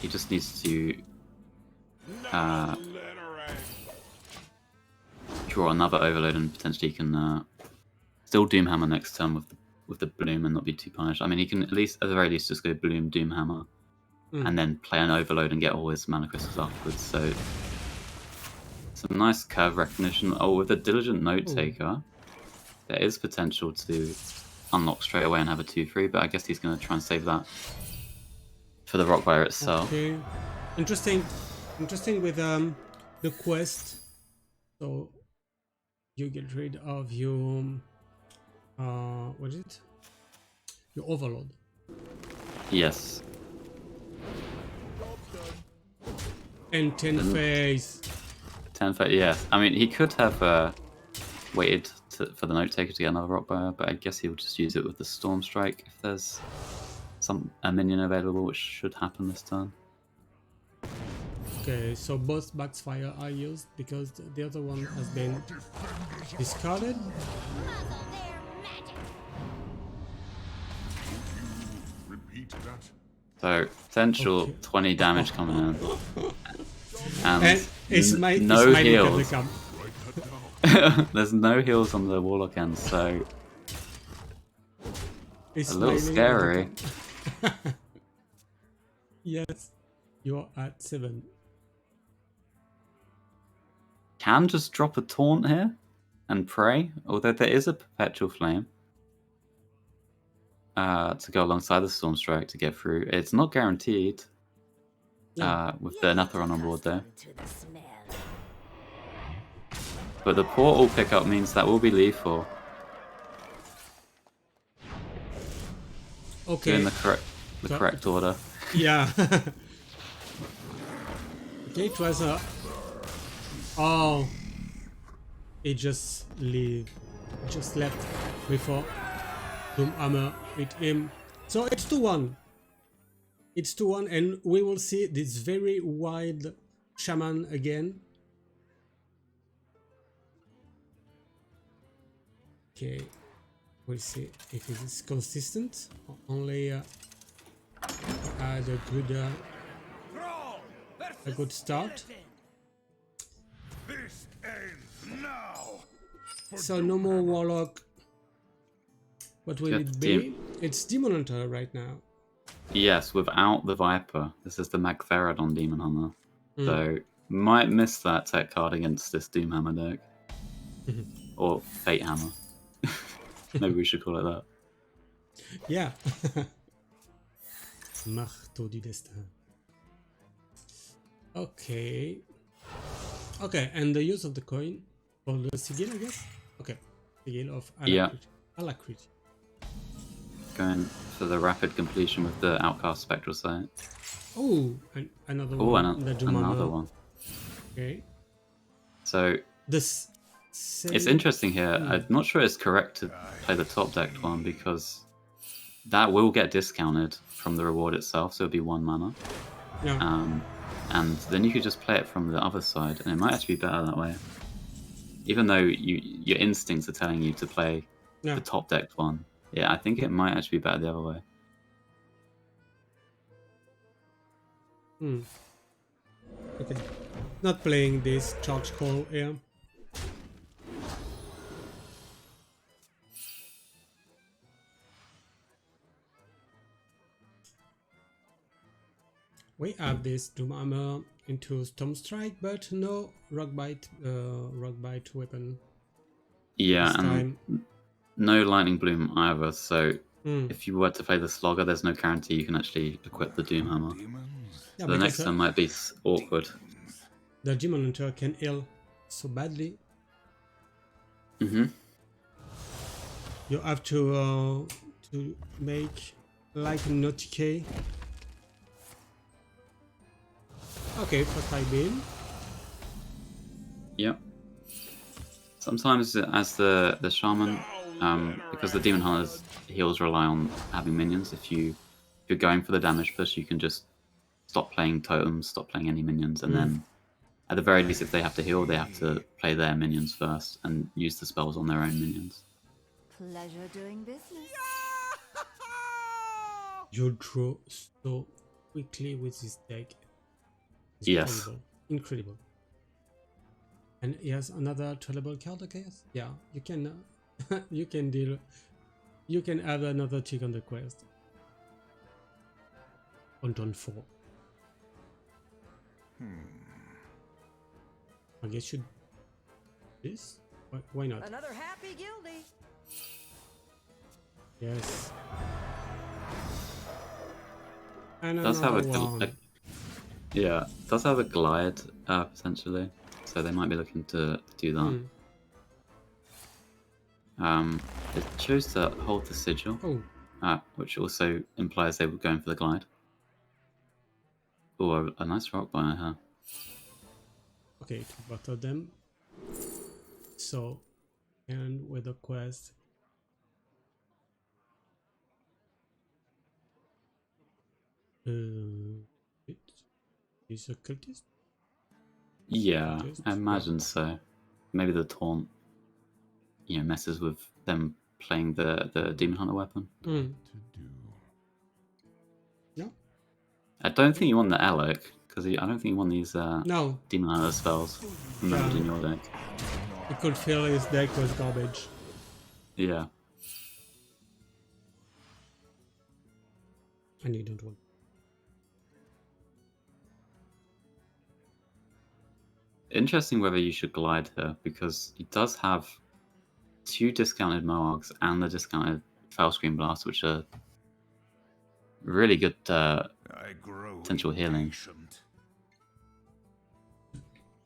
he just needs to draw another overload and potentially can still Doomhammer next turn with the Bloom and not be too punished. I mean, he can at the very least just go Bloom, Doomhammer, and then play an overload and get all his mana crystals afterwards. So some nice curve recognition. Oh, with a Diligent Note Taker, there is potential to unlock straight away and have a 2-3, but I guess he's going to try and save that for the Rockfire itself. Okay. Interesting with the quest. So you get rid of your what is it? Your Overload. Yes. And 10 phase. 10 phase, yeah. I mean, he could have waited for the Note Taker to get another Rockfire, but I guess he'll just use it with the Storm Strike if there's a minion available, which should happen this turn. Okay, so both Backfire are used because the other one has been discarded. Repeat that. So potential 20 damage coming in, And it's no heals. Come. There's no heals on the Warlock end, so It's a little scary. Yes, you're at 7. Can just drop a taunt here and pray, although there is a Perpetual Flame to go alongside the Storm Strike to get through. It's not guaranteed with the Netheron on board there. But the portal pickup means that will be lethal. Okay. In the correct order. Yeah. Okay, it was a... Oh. It just left before Doomhammer hit him. So it's 2-1. It's 2-1 and we will see this very wild shaman again. Okay, we'll see if it is consistent. Only had a good start. This ends now. So no more Warlock. What will it be? It's Demon Hunter right now. Yes, without the Viper. This is the Magtheridon Demon Hunter. So might miss that tech card against this Doomhammer deck. Or Fate Hammer. Maybe we should call it that. Yeah. Marteau du Destin. Okay. Okay, and the use of the coin for the sigil, I guess? Okay. Sigil of Yeah. Alacrity. Going for the rapid completion with the Outcast Spectral Sight. Oh, and another Oh, one. and The another Jumama. one. Okay. So This same... it's interesting here. I'm not sure it's correct to play the top decked one because that will get discounted from the reward itself, so it'll be 1 mana. Yeah. And then you could just play it from the other side, and it might actually be better that way. Even though your instincts are telling you to play the top decked one, yeah, I think it might actually be better the other way. Okay. Not playing this charge call here. We have this Doom Armor into Storm Strike, but no Rock Bite weapon. Yeah, this and time. no Lightning Bloom either, so if you were to play the Slogger, there's no guarantee you can actually equip the Doom Hammer. Yeah, So the next one might be awkward. The Demon Hunter can heal so badly. You have to make like a Nautique. Okay, first I beam. Yep. Sometimes as the Shaman, because the Demon Hunter's heals rely on having minions, if you're going for the damage push, you can just stop playing totems, stop playing any minions, and then at the very least, if they have to heal, they have to play their minions first and use the spells on their own minions. Pleasure doing business. You draw so quickly with this deck. It's Yes. Incredible. And he has another tradable card, okay? Yeah, you can you can deal. You can add another tick on the quest. On turn 4. I guess you this? Why not? Another happy guildie. Yes. And Does have another one. does have a glide potentially, so they might be looking to do that. It chose to hold the sigil, which also implies they were going for the glide. Oh, a nice rock by her. Okay, to battle them. So, and with the quest. Is a cultist? Yeah, I imagine so. Maybe the taunt, messes with them playing the Demon Hunter weapon. No. I don't think you want the Alec, because I don't think you want these No. Demon Hunter spells remembered in your deck. You could feel his deck was garbage. Yeah. And you don't want. Interesting whether you should glide here, because he does have 2 discounted Moargs and the discounted Foul Screen Blast, which are really good potential healing,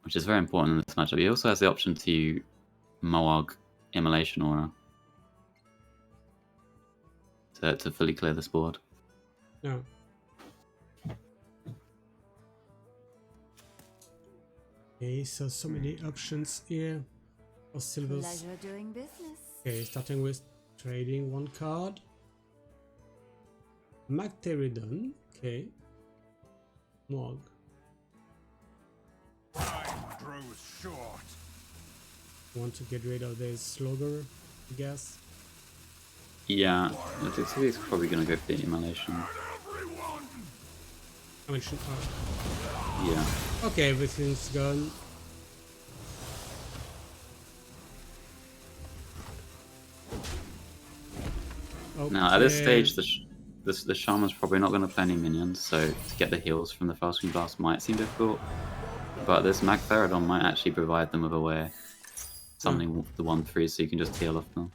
which is very important in this matchup. He also has the option to Moarg Immolation Aura to fully clear this board. No. Okay, so many options here for Silvors. Pleasure doing business. Okay, starting with trading 1 card. Magteridon, okay. Morg. Time grows short. Want to get rid of this Slogger, I guess. Yeah, I think he's probably going to go for the Immolation. I mean, Yeah. okay, everything's gone. Okay. Now, at this stage, the Shaman's probably not going to play any minions, so to get the heals from the Foul Screen Blast might seem difficult. But this Magtheridon might actually provide them with a way of summoning the 1/3 so you can just heal off them.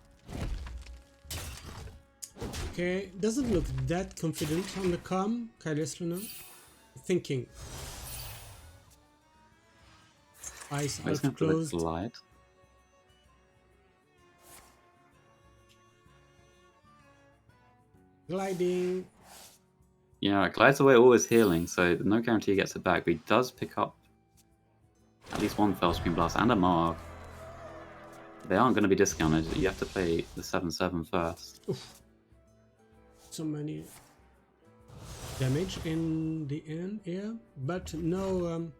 Okay, doesn't look that confident on the com, CaelesLuna. Thinking. Eyes He's half going for the closed. glide. Gliding. Yeah, it glides away always healing, so no guarantee he gets it back, but he does pick up at least one Fell Screen Blast and a Marg. They aren't going to be discounted. You have to play the 7/7 first. Oof. So many damage in the end here, but no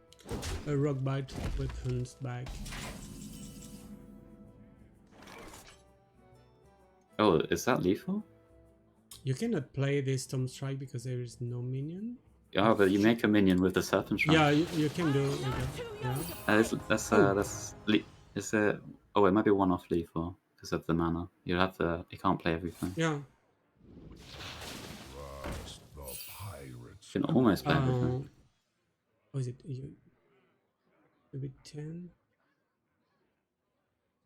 rock bite weapons back. Oh, is that lethal? You cannot play this Storm Strike because there is no minion. Oh, but you make a minion with the Serpent Strike. Yeah, you can do it. Yeah. Is it? Oh, it might be one off lethal because of the mana. You can't play everything. Yeah. Trust the pirates. You can almost play everything. Oh, is it maybe 10?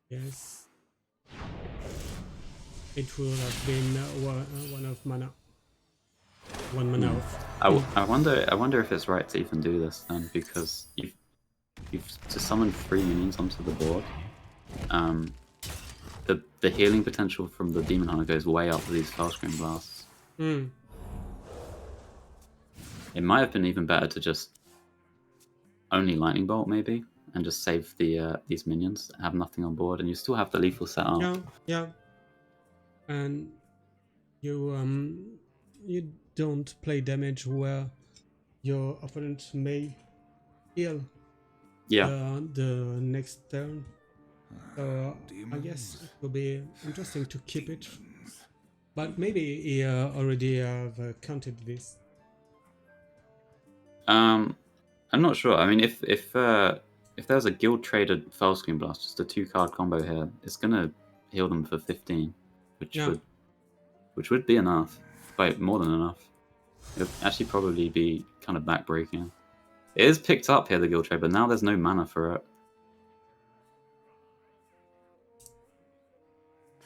Yes. It would have been one of mana. One mana off. I wonder if it's right to even do this then, because you've to summon 3 minions onto the board. The healing potential from the Demon Hunter goes way up for these Fell Screen Blasts. Hmm. It might have been even better to just only Lightning Bolt maybe, and just save these minions, have nothing on board, and you still have the lethal set up. Yeah. And you don't play damage where your opponent may heal the next turn. I guess it will be interesting to keep it, but maybe he already have counted this. I'm not sure. I mean, if there's a guild traded Fell Screen Blast, just a 2-card combo here, it's gonna heal them for 15, which would be enough, like more than enough. It would actually probably be kind of backbreaking. It is picked up here, the guild trade, but now there's no mana for it.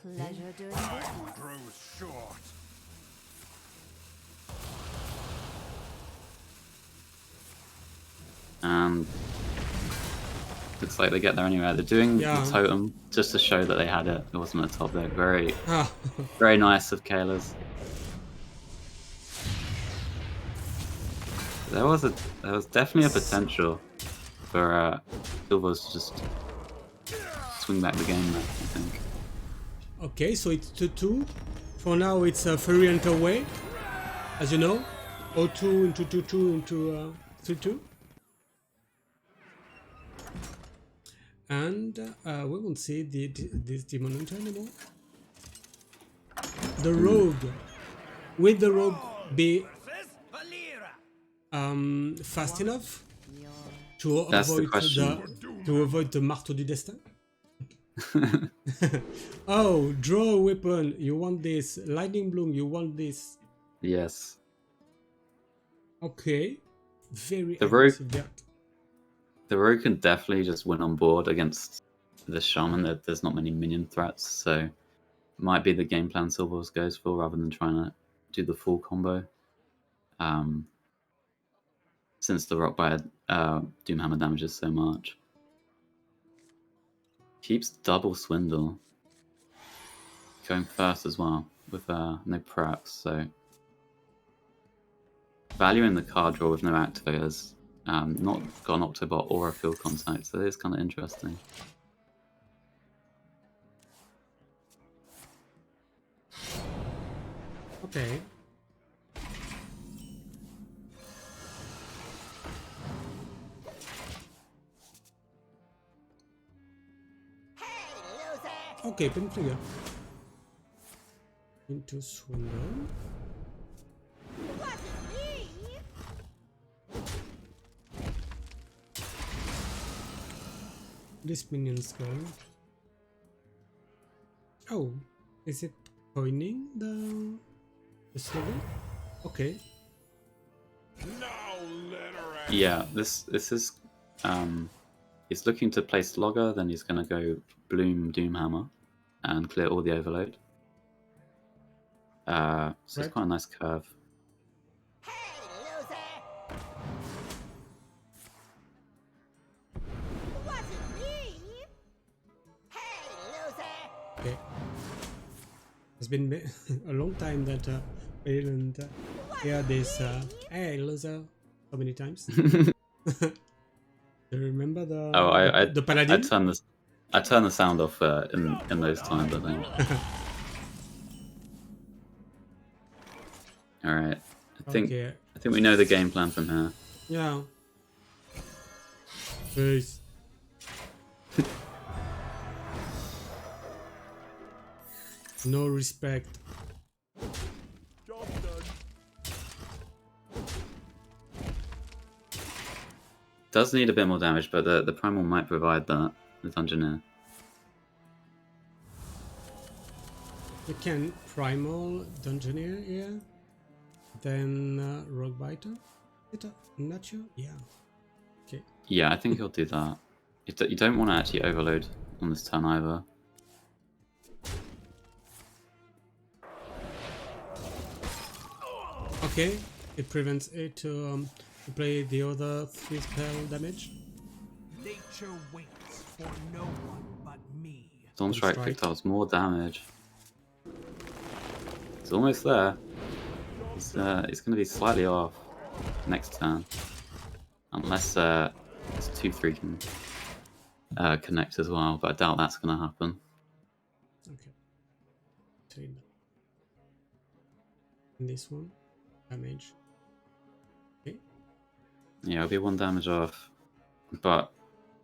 Pleasure doing business. Grows short. And looks like they get there anyway. They're doing the totem just to show that they had it. It wasn't a top deck. Very, very nice of Caelus. There was definitely a potential for Silvors to just swing back the game there, I think. Okay, so it's 2-2. For now, it's a Fairy Hunter way, as you know. 0-2 into 2-2 into 3-2. And we won't see this Demon Hunter anymore. The Rogue. Will the Rogue be fast enough to avoid the Marteau du Destin? Oh, draw a weapon, you want this. Lightning Bloom, you want this. Yes. Okay. Very the rogue, aggressive deck. The Rogue can definitely just win on board against the Shaman. There's not many minion threats, so might be the game plan Silvors goes for rather than trying to do the full combo. Since the Rockbite Doomhammer damages so much. Keeps double Swindle. Going first as well, with no preps, so valuing the card draw with no activators. Not got an Octobot or a field contact, so it is kind of interesting. Okay. Okay, pin trigger. Into Swindle. This minion's going. Oh, is it pointing the slogan? Okay. Yeah, this is he's looking to play Slogger, then he's gonna go Bloom Doomhammer and clear all the overload. So it's Right. quite a nice curve. Hey, loser! Wasn't me! Hey, loser! Okay. It's been a long time that I didn't hear this "Hey loser" so many times. Do you remember the Oh, the paladin? I turned the sound off in those times, I think. All right. I think we know the game plan from here. Yeah. Peace. No respect. Job done. Does need a bit more damage, but the primal might provide that. The Dungeoneer. You can primal Dungeoneer here. Then Rogue Biter. Not you? Yeah. Okay. Yeah, I think he'll do that. You don't want to actually overload on this turn either. Okay. It prevents it to play the other 3 spell damage. Nature waits for no one but me. Storm Strike Strike. picked up more damage. It's almost there. It's going to be slightly off next turn. Unless this 2-3 can connect as well, but I doubt that's going to happen. Okay. Trade. And this one. Damage. Okay. Yeah, it'll be 1 damage off. But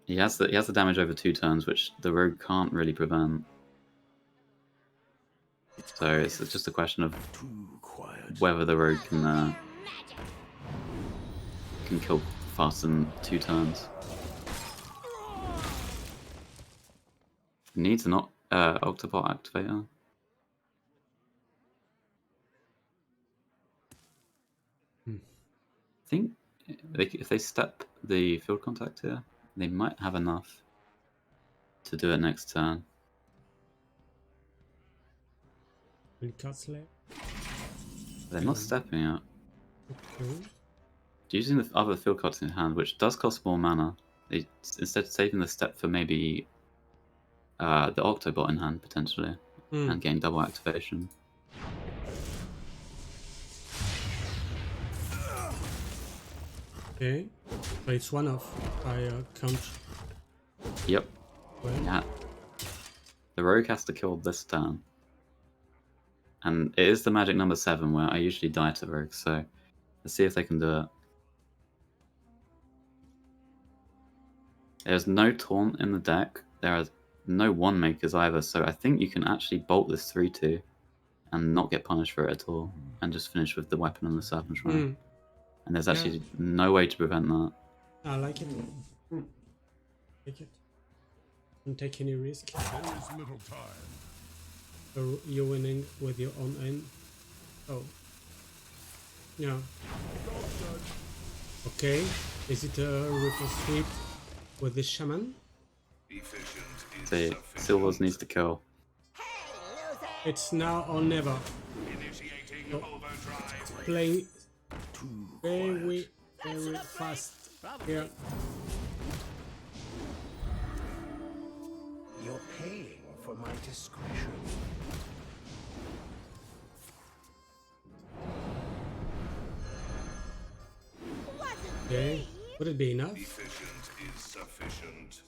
he has the damage over 2 turns, which the rogue can't really prevent. So it's just a question of whether the rogue can kill faster than 2 turns. Needs an Octopot activator. I think if they step the field contact here, they might have enough to do it next turn. Will Castle. They're not stepping it. Okay. Using the other field cards in hand, which does cost more mana, they instead saving the step for maybe the Octobot in hand potentially, and getting double activation. Okay. But it's 1 off. I count. Yep. Well. Yeah. The rogue has to kill this turn. And it is the magic number 7 where I usually die to rogues, so let's see if they can do it. There's no taunt in the deck. There are no 1 makers either, so I think you can actually bolt this 3-2 and not get punished for it at all, and just finish with the weapon and the serpent shrine. And there's actually no way to prevent that. I like it. Take it. Don't take any risk. There is little time. So you're winning with your own end. Oh. Yeah. Okay. Is it a ripple sweep with the shaman? See, Silvors needs to kill. It's now or never. So, playing very fast here. You're paying for my discretion. Okay. Would it be enough? Efficient is sufficient.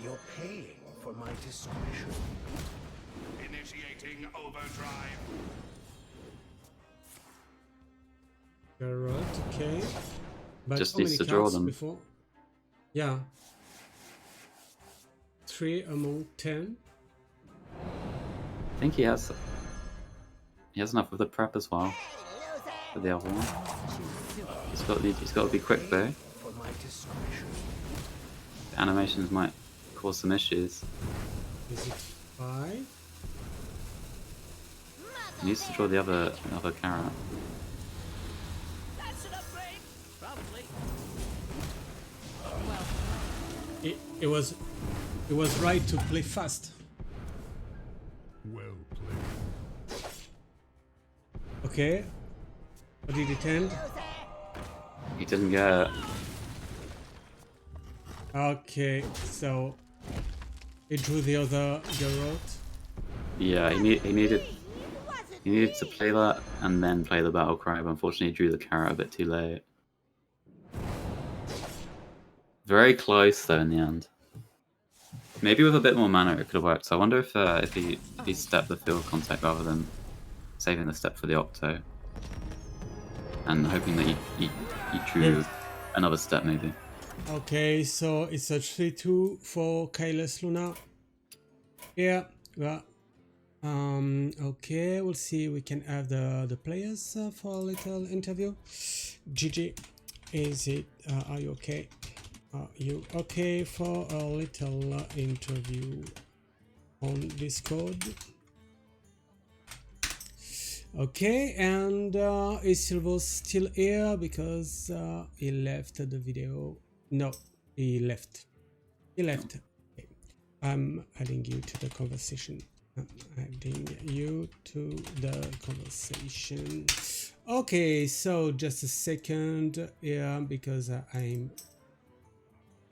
You're paying for my discretion. Initiating overdrive. Alright, okay. But Just how needs many to draw cards them. before? Yeah. 3 among 10. I think he has enough of the prep as well for the other one. He's got to be quick though. For my discretion. The animations might cause some issues. Is it 5? He needs to draw the other carrot. That's an upgrade! Probably. It was right to play fast. Well played. Okay. What did it end? He didn't get it. Okay, so he drew the other route. Yeah, he needed to play that and then play the battle cry, but unfortunately he drew the carrot a bit too late. Very close though in the end. Maybe with a bit more mana it could have worked. So I wonder if he stepped the field contact rather than saving the step for the Octo. And hoping that he drew another step maybe. Okay, so it's a 3-2 for CaelesLuna. Yeah, well, okay, we'll see. We can have the players for a little interview. GG, is it? Are you okay? Are you okay for a little interview on Discord? Okay, and is Silvors still here? Because he left the video. No, he left. He left. Okay. I'm adding you to the conversation. I'm adding you to the conversation. Okay, so just a second here because I'm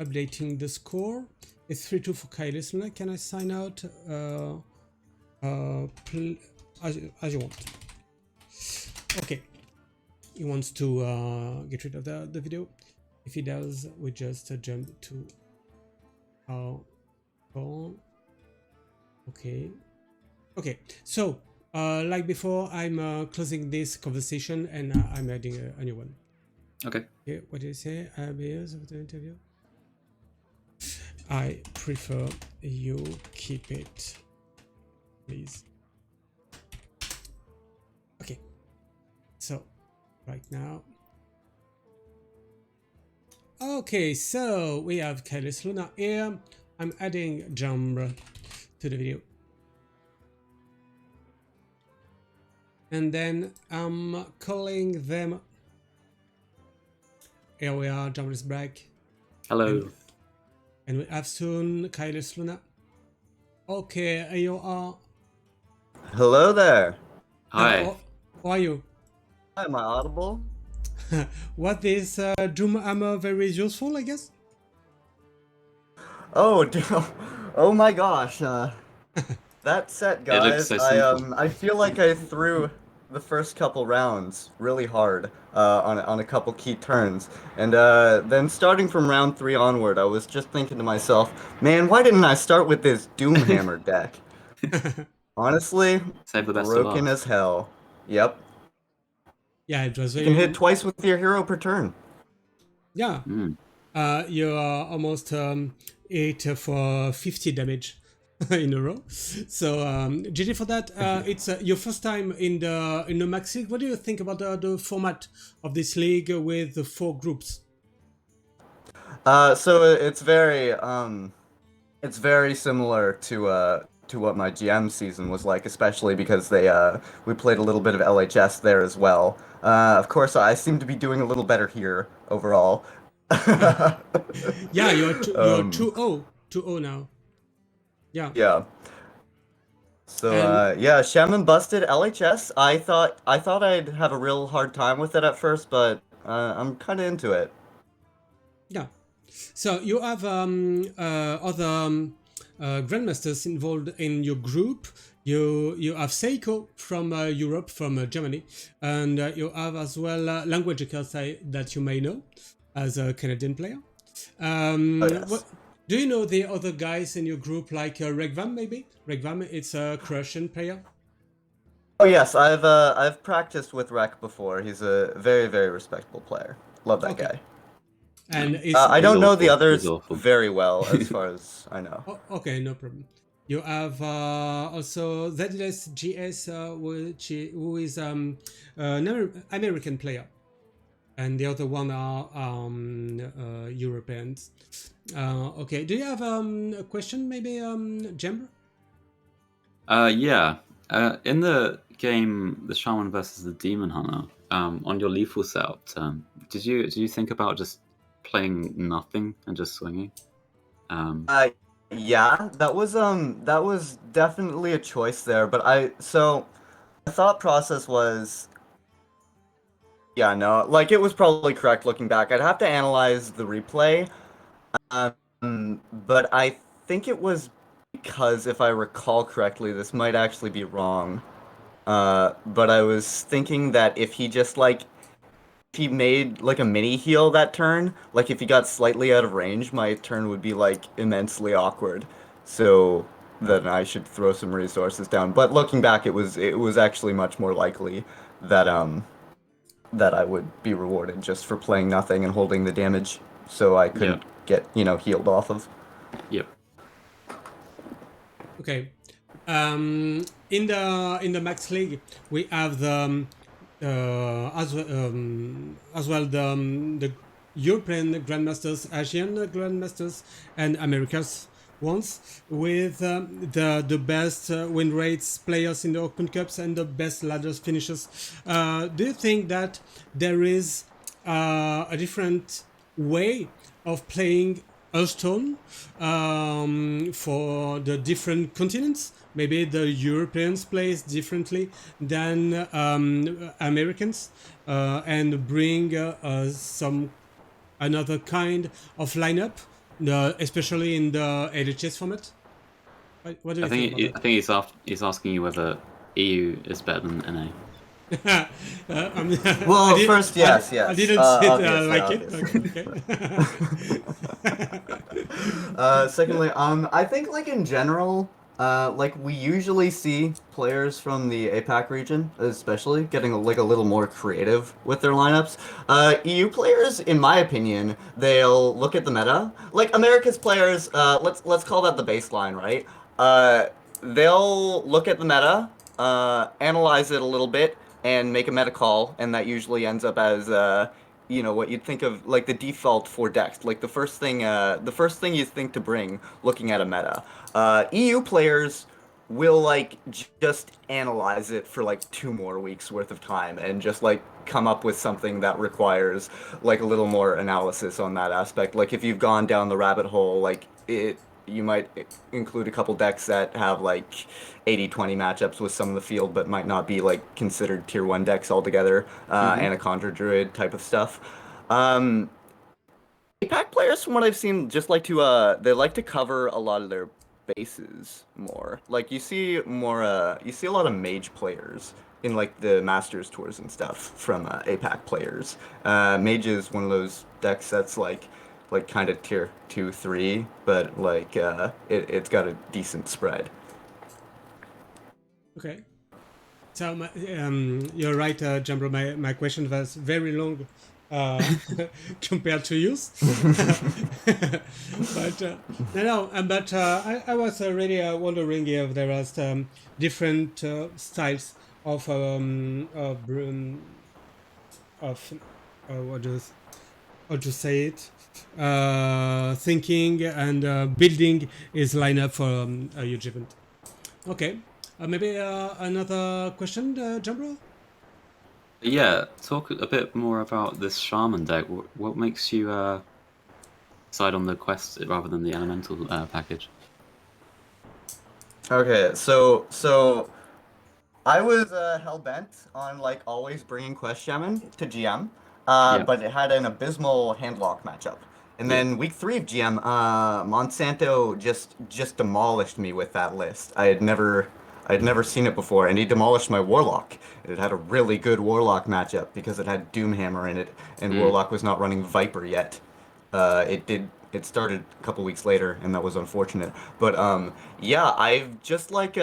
updating the score. It's 3-2 for CaelesLuna. Can I sign out? As you want. Okay. He wants to get rid of the video. If he does, we just jump to our phone. Okay. Okay. So, like before, I'm closing this conversation and I'm adding a new one. Okay. Okay. What do you say? Ideas of the interview? I prefer you keep it, please. Okay. So, right now. Okay, so we have CaelesLuna here. I'm adding Jambre to the video. And then I'm calling them. Here we are, Jambre is back. Hello. And we have soon CaelesLuna. Okay, here you are. Hello there. Hi. How are you? Am I audible? What is Doom Hammer very useful, I guess? Oh, oh my gosh. That set, It looks guys. so simple. I feel like I threw the first couple rounds really hard on a couple key turns, and then starting from round 3 onward, I was just thinking to myself, man, why didn't I start with this Doomhammer deck? Honestly, Save the best of broken us. as hell. Yep. Yeah, it was You very... can hit twice with your hero per turn. Yeah. You are almost 8 for 50 damage in a row. So GG for that. It's your first time in the Max League. What do you think about the format of this league with the 4 groups? So it's very similar to what my GM season was like, especially because we played a little bit of LHS there as well. Of course, I seem to be doing a little better here overall. Yeah, you're 2-0 now. Yeah. Yeah. So yeah, Shaman busted LHS. I thought I'd have a real hard time with it at first, but I'm kind of into it. Yeah. So you have other grandmasters involved in your group. You have Seiko from Europe, from Germany, and you have as well Language that you may know as a Canadian player. Yes. Do you know the other guys in your group, like Regvam maybe? Regvam, it's a Croatian player. Oh yes, I've practiced with Rek before. He's a very, very respectable player. Love that guy. And I don't know the others awful. very well, as far as I know. Okay, no problem. You have also ZLS GS, who is an American player, and the other one are Europeans. Okay, do you have a question, maybe, Jambre? Yeah. In the game, the Shaman versus the Demon Hunter, on your lethal setup, did you think about just playing nothing and just swinging? Yeah, that was definitely a choice there, but the thought process was Yeah, no, like it was probably correct looking back. I'd have to analyze the replay, but I think it was because if I recall correctly, this might actually be wrong. But I was thinking that if he just like if he made like a mini heal that turn, like if he got slightly out of range, my turn would be like immensely awkward. So then I should throw some resources down. But looking back, it was actually much more likely that that I would be rewarded just for playing nothing and holding the damage, so I couldn't get healed off of. Yep. Okay. In the Max League, we have the as well the European Grandmasters, Asian Grandmasters, and Americas ones with the best win rates players in the Open Cups and the best ladders finishers. Do you think that there is a different way of playing Hearthstone for the different continents? Maybe the Europeans plays differently than Americans, and bring some another kind of lineup, especially in the LHS format. What do you think about I think he's asking you whether EU is better than NA. that? Well, first, yes, yes. I didn't say it Obviously, like obviously. it. Secondly, I think like in general, like we usually see players from the APAC region, especially getting like a little more creative with their lineups. EU players, in my opinion, they'll look at the meta. Like America's players, let's call that the baseline, right? They'll look at the meta, analyze it a little bit, and make a meta call, and that usually ends up as what you'd think of like the default for decks, like the first thing you think to bring looking at a meta. EU players will like just analyze it for like 2 more weeks worth of time and just like come up with something that requires like a little more analysis on that aspect. Like if you've gone down the rabbit hole, like you might include a couple decks that have like 80-20 matchups with some of the field, but might not be like considered tier 1 decks altogether, Anaconda Druid type of stuff. APAC players, from what I've seen, just like to they like to cover a lot of their bases more. Like you see a lot of mage players in like the Masters tours and stuff from APAC players. Mage is one of those decks that's like kind of tier 2, 3, but like it's got a decent spread. Okay. So you're right, Jambre. My question was very long compared to yours. But I was really wondering if there was different styles of how to say it, thinking and building his lineup for a huge event. Okay. Maybe another question, Jambre? Yeah, talk a bit more about this Shaman deck. What makes you decide on the quest rather than the elemental package? Okay, so I was hell-bent on like always bringing Quest Shaman to GM, but it had an abysmal handlock matchup. And then week 3 of GM, Monsanto just demolished me with that list. I'd never seen it before, and he demolished my Warlock. It had a really good Warlock matchup because it had Doomhammer in it, and Warlock was not running Viper yet. It started a couple weeks later, and that was unfortunate. But yeah, I've just like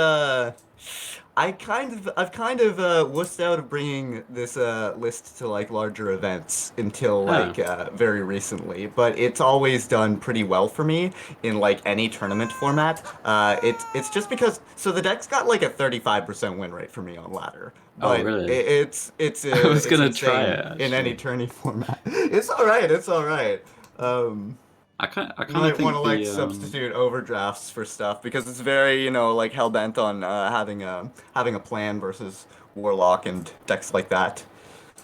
I've kind of wussed out of bringing this list to like larger events until like very recently. But it's always done pretty well for me in like any tournament format. It's just because the deck's got like a 35% win rate for me on ladder. But really? It's I was gonna try insane it actually. in any tourney format. It's all right. It's all right. I kind of might think want to like substitute overdrafts for stuff because it's very like hell bent on having a plan versus Warlock and decks like that.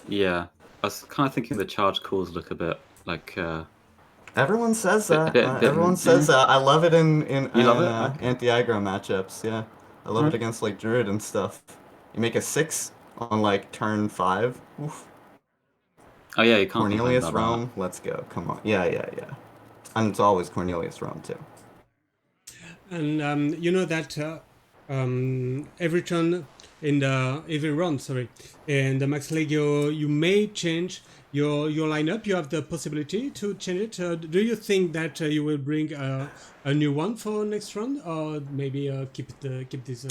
Yeah, I was kind of thinking the charge calls look a bit like. Everyone says that. bit, Everyone says that. I love it in You love it? Okay. anti-aggro matchups. Yeah, I love it against like Druid and stuff. You make a 6 on like turn 5. Oof. Oh yeah, you can't complain Cornelius about that. Rome, let's go. Come on. Yeah. And it's always Cornelius Rome too. And you know that every turn in the every round, sorry, in the Max League, you may change your lineup. You have the possibility to change it. Do you think that you will bring a new one for next round, or maybe keep this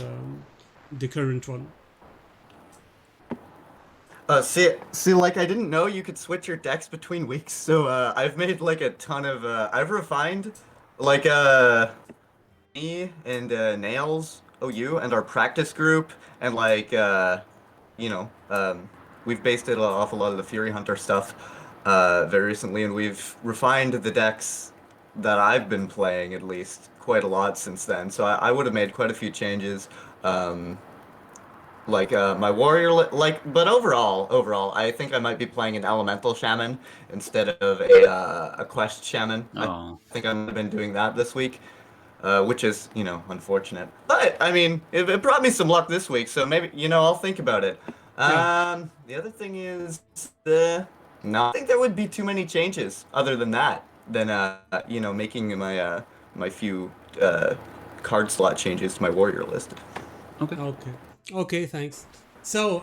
the current one? See, like I didn't know you could switch your decks between weeks, so I've made like a ton of I've refined like me and Nails OU and our practice group and like you know we've based it off a lot of the Fury Hunter stuff very recently, and we've refined the decks that I've been playing at least quite a lot since then. So I would have made quite a few changes. Um, like my but overall I think I might be playing an elemental shaman instead of a quest shaman. Oh, I think I've been doing that this week, which is unfortunate, but I mean it brought me some luck this week, so maybe I'll think about it. Yeah. The other thing is no, I think there would be too many changes other than that than making my few card slot changes to my warrior list. okay. Okay, thanks. So,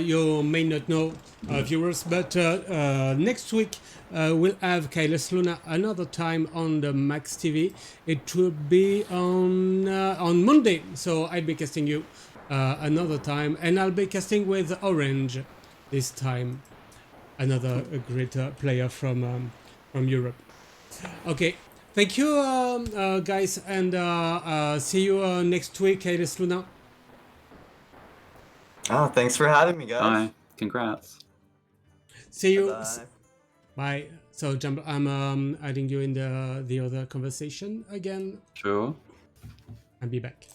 you may not know, viewers, but next week we'll have CaelesLuna another time on the Max TV. It will be on Monday, so I'll be casting you another time, and I'll be casting with Orange this time, another great player from Europe. Okay, thank you, guys, and see you next week, CaelesLuna. Oh, thanks for having me, guys. Bye. Congrats. See you. Bye. Bye. So, Jambre, I'm adding you in the other conversation again. Sure. I'll be back.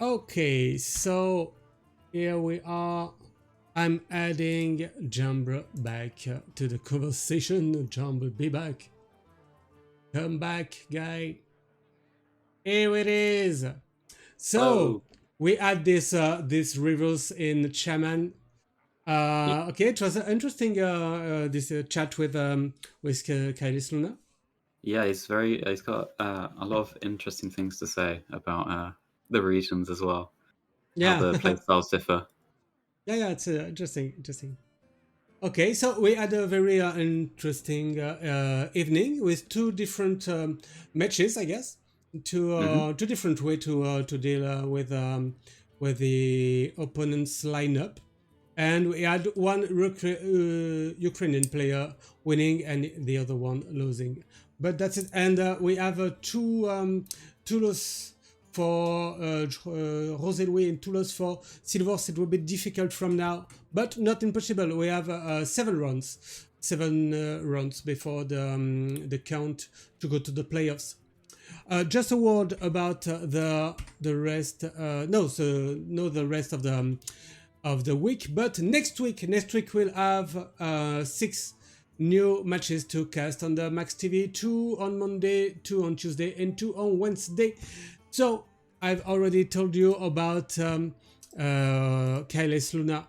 Okay, so here we are. I'm adding Jambre back to the conversation. Jambre, be back. Come back, guy. Here it is. So Hello. we had this reverse in Shaman. Okay, it was interesting. This chat with CaelesLuna. Yeah, he's got a lot of interesting things to say about the regions as well. Yeah, How the playstyles differ. yeah, it's interesting. Okay, so we had a very interesting evening with two different matches, I guess. Two different way to deal with the opponent's lineup, and we had one Ukrainian player winning and the other one losing. But that's it. And we have two loss for Jozelui and two loss for Silvors. It will be difficult from now, but not impossible. We have 7 rounds before the count to go to the playoffs. Just a word about the rest. The rest of the week. But next week we'll have 6 new matches to cast on the Max TV. 2 on Monday, 2 on Tuesday, and 2 on Wednesday. So I've already told you about CaelesLuna.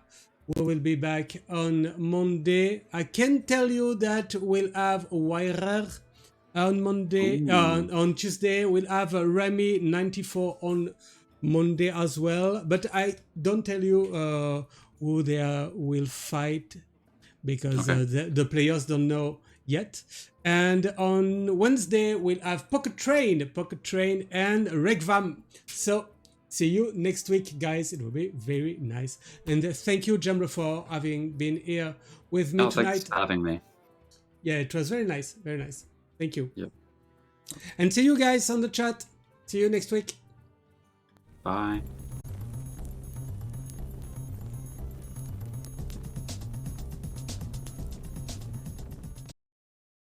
We will be back on Monday. I can tell you that we'll have Wirer on Monday. On Tuesday, we'll have Remy 94 on Monday as well. But I don't tell you who they will fight because the players don't know yet. And on Wednesday, we'll have Pocket Train and Regvam. So see you next week, guys. It will be very nice. And thank you, Jambre, for having been here with me tonight. Thanks for having me. Yeah, it was very nice. Very nice. Thank you. Yep. And see you guys on the chat. See you next week. Bye.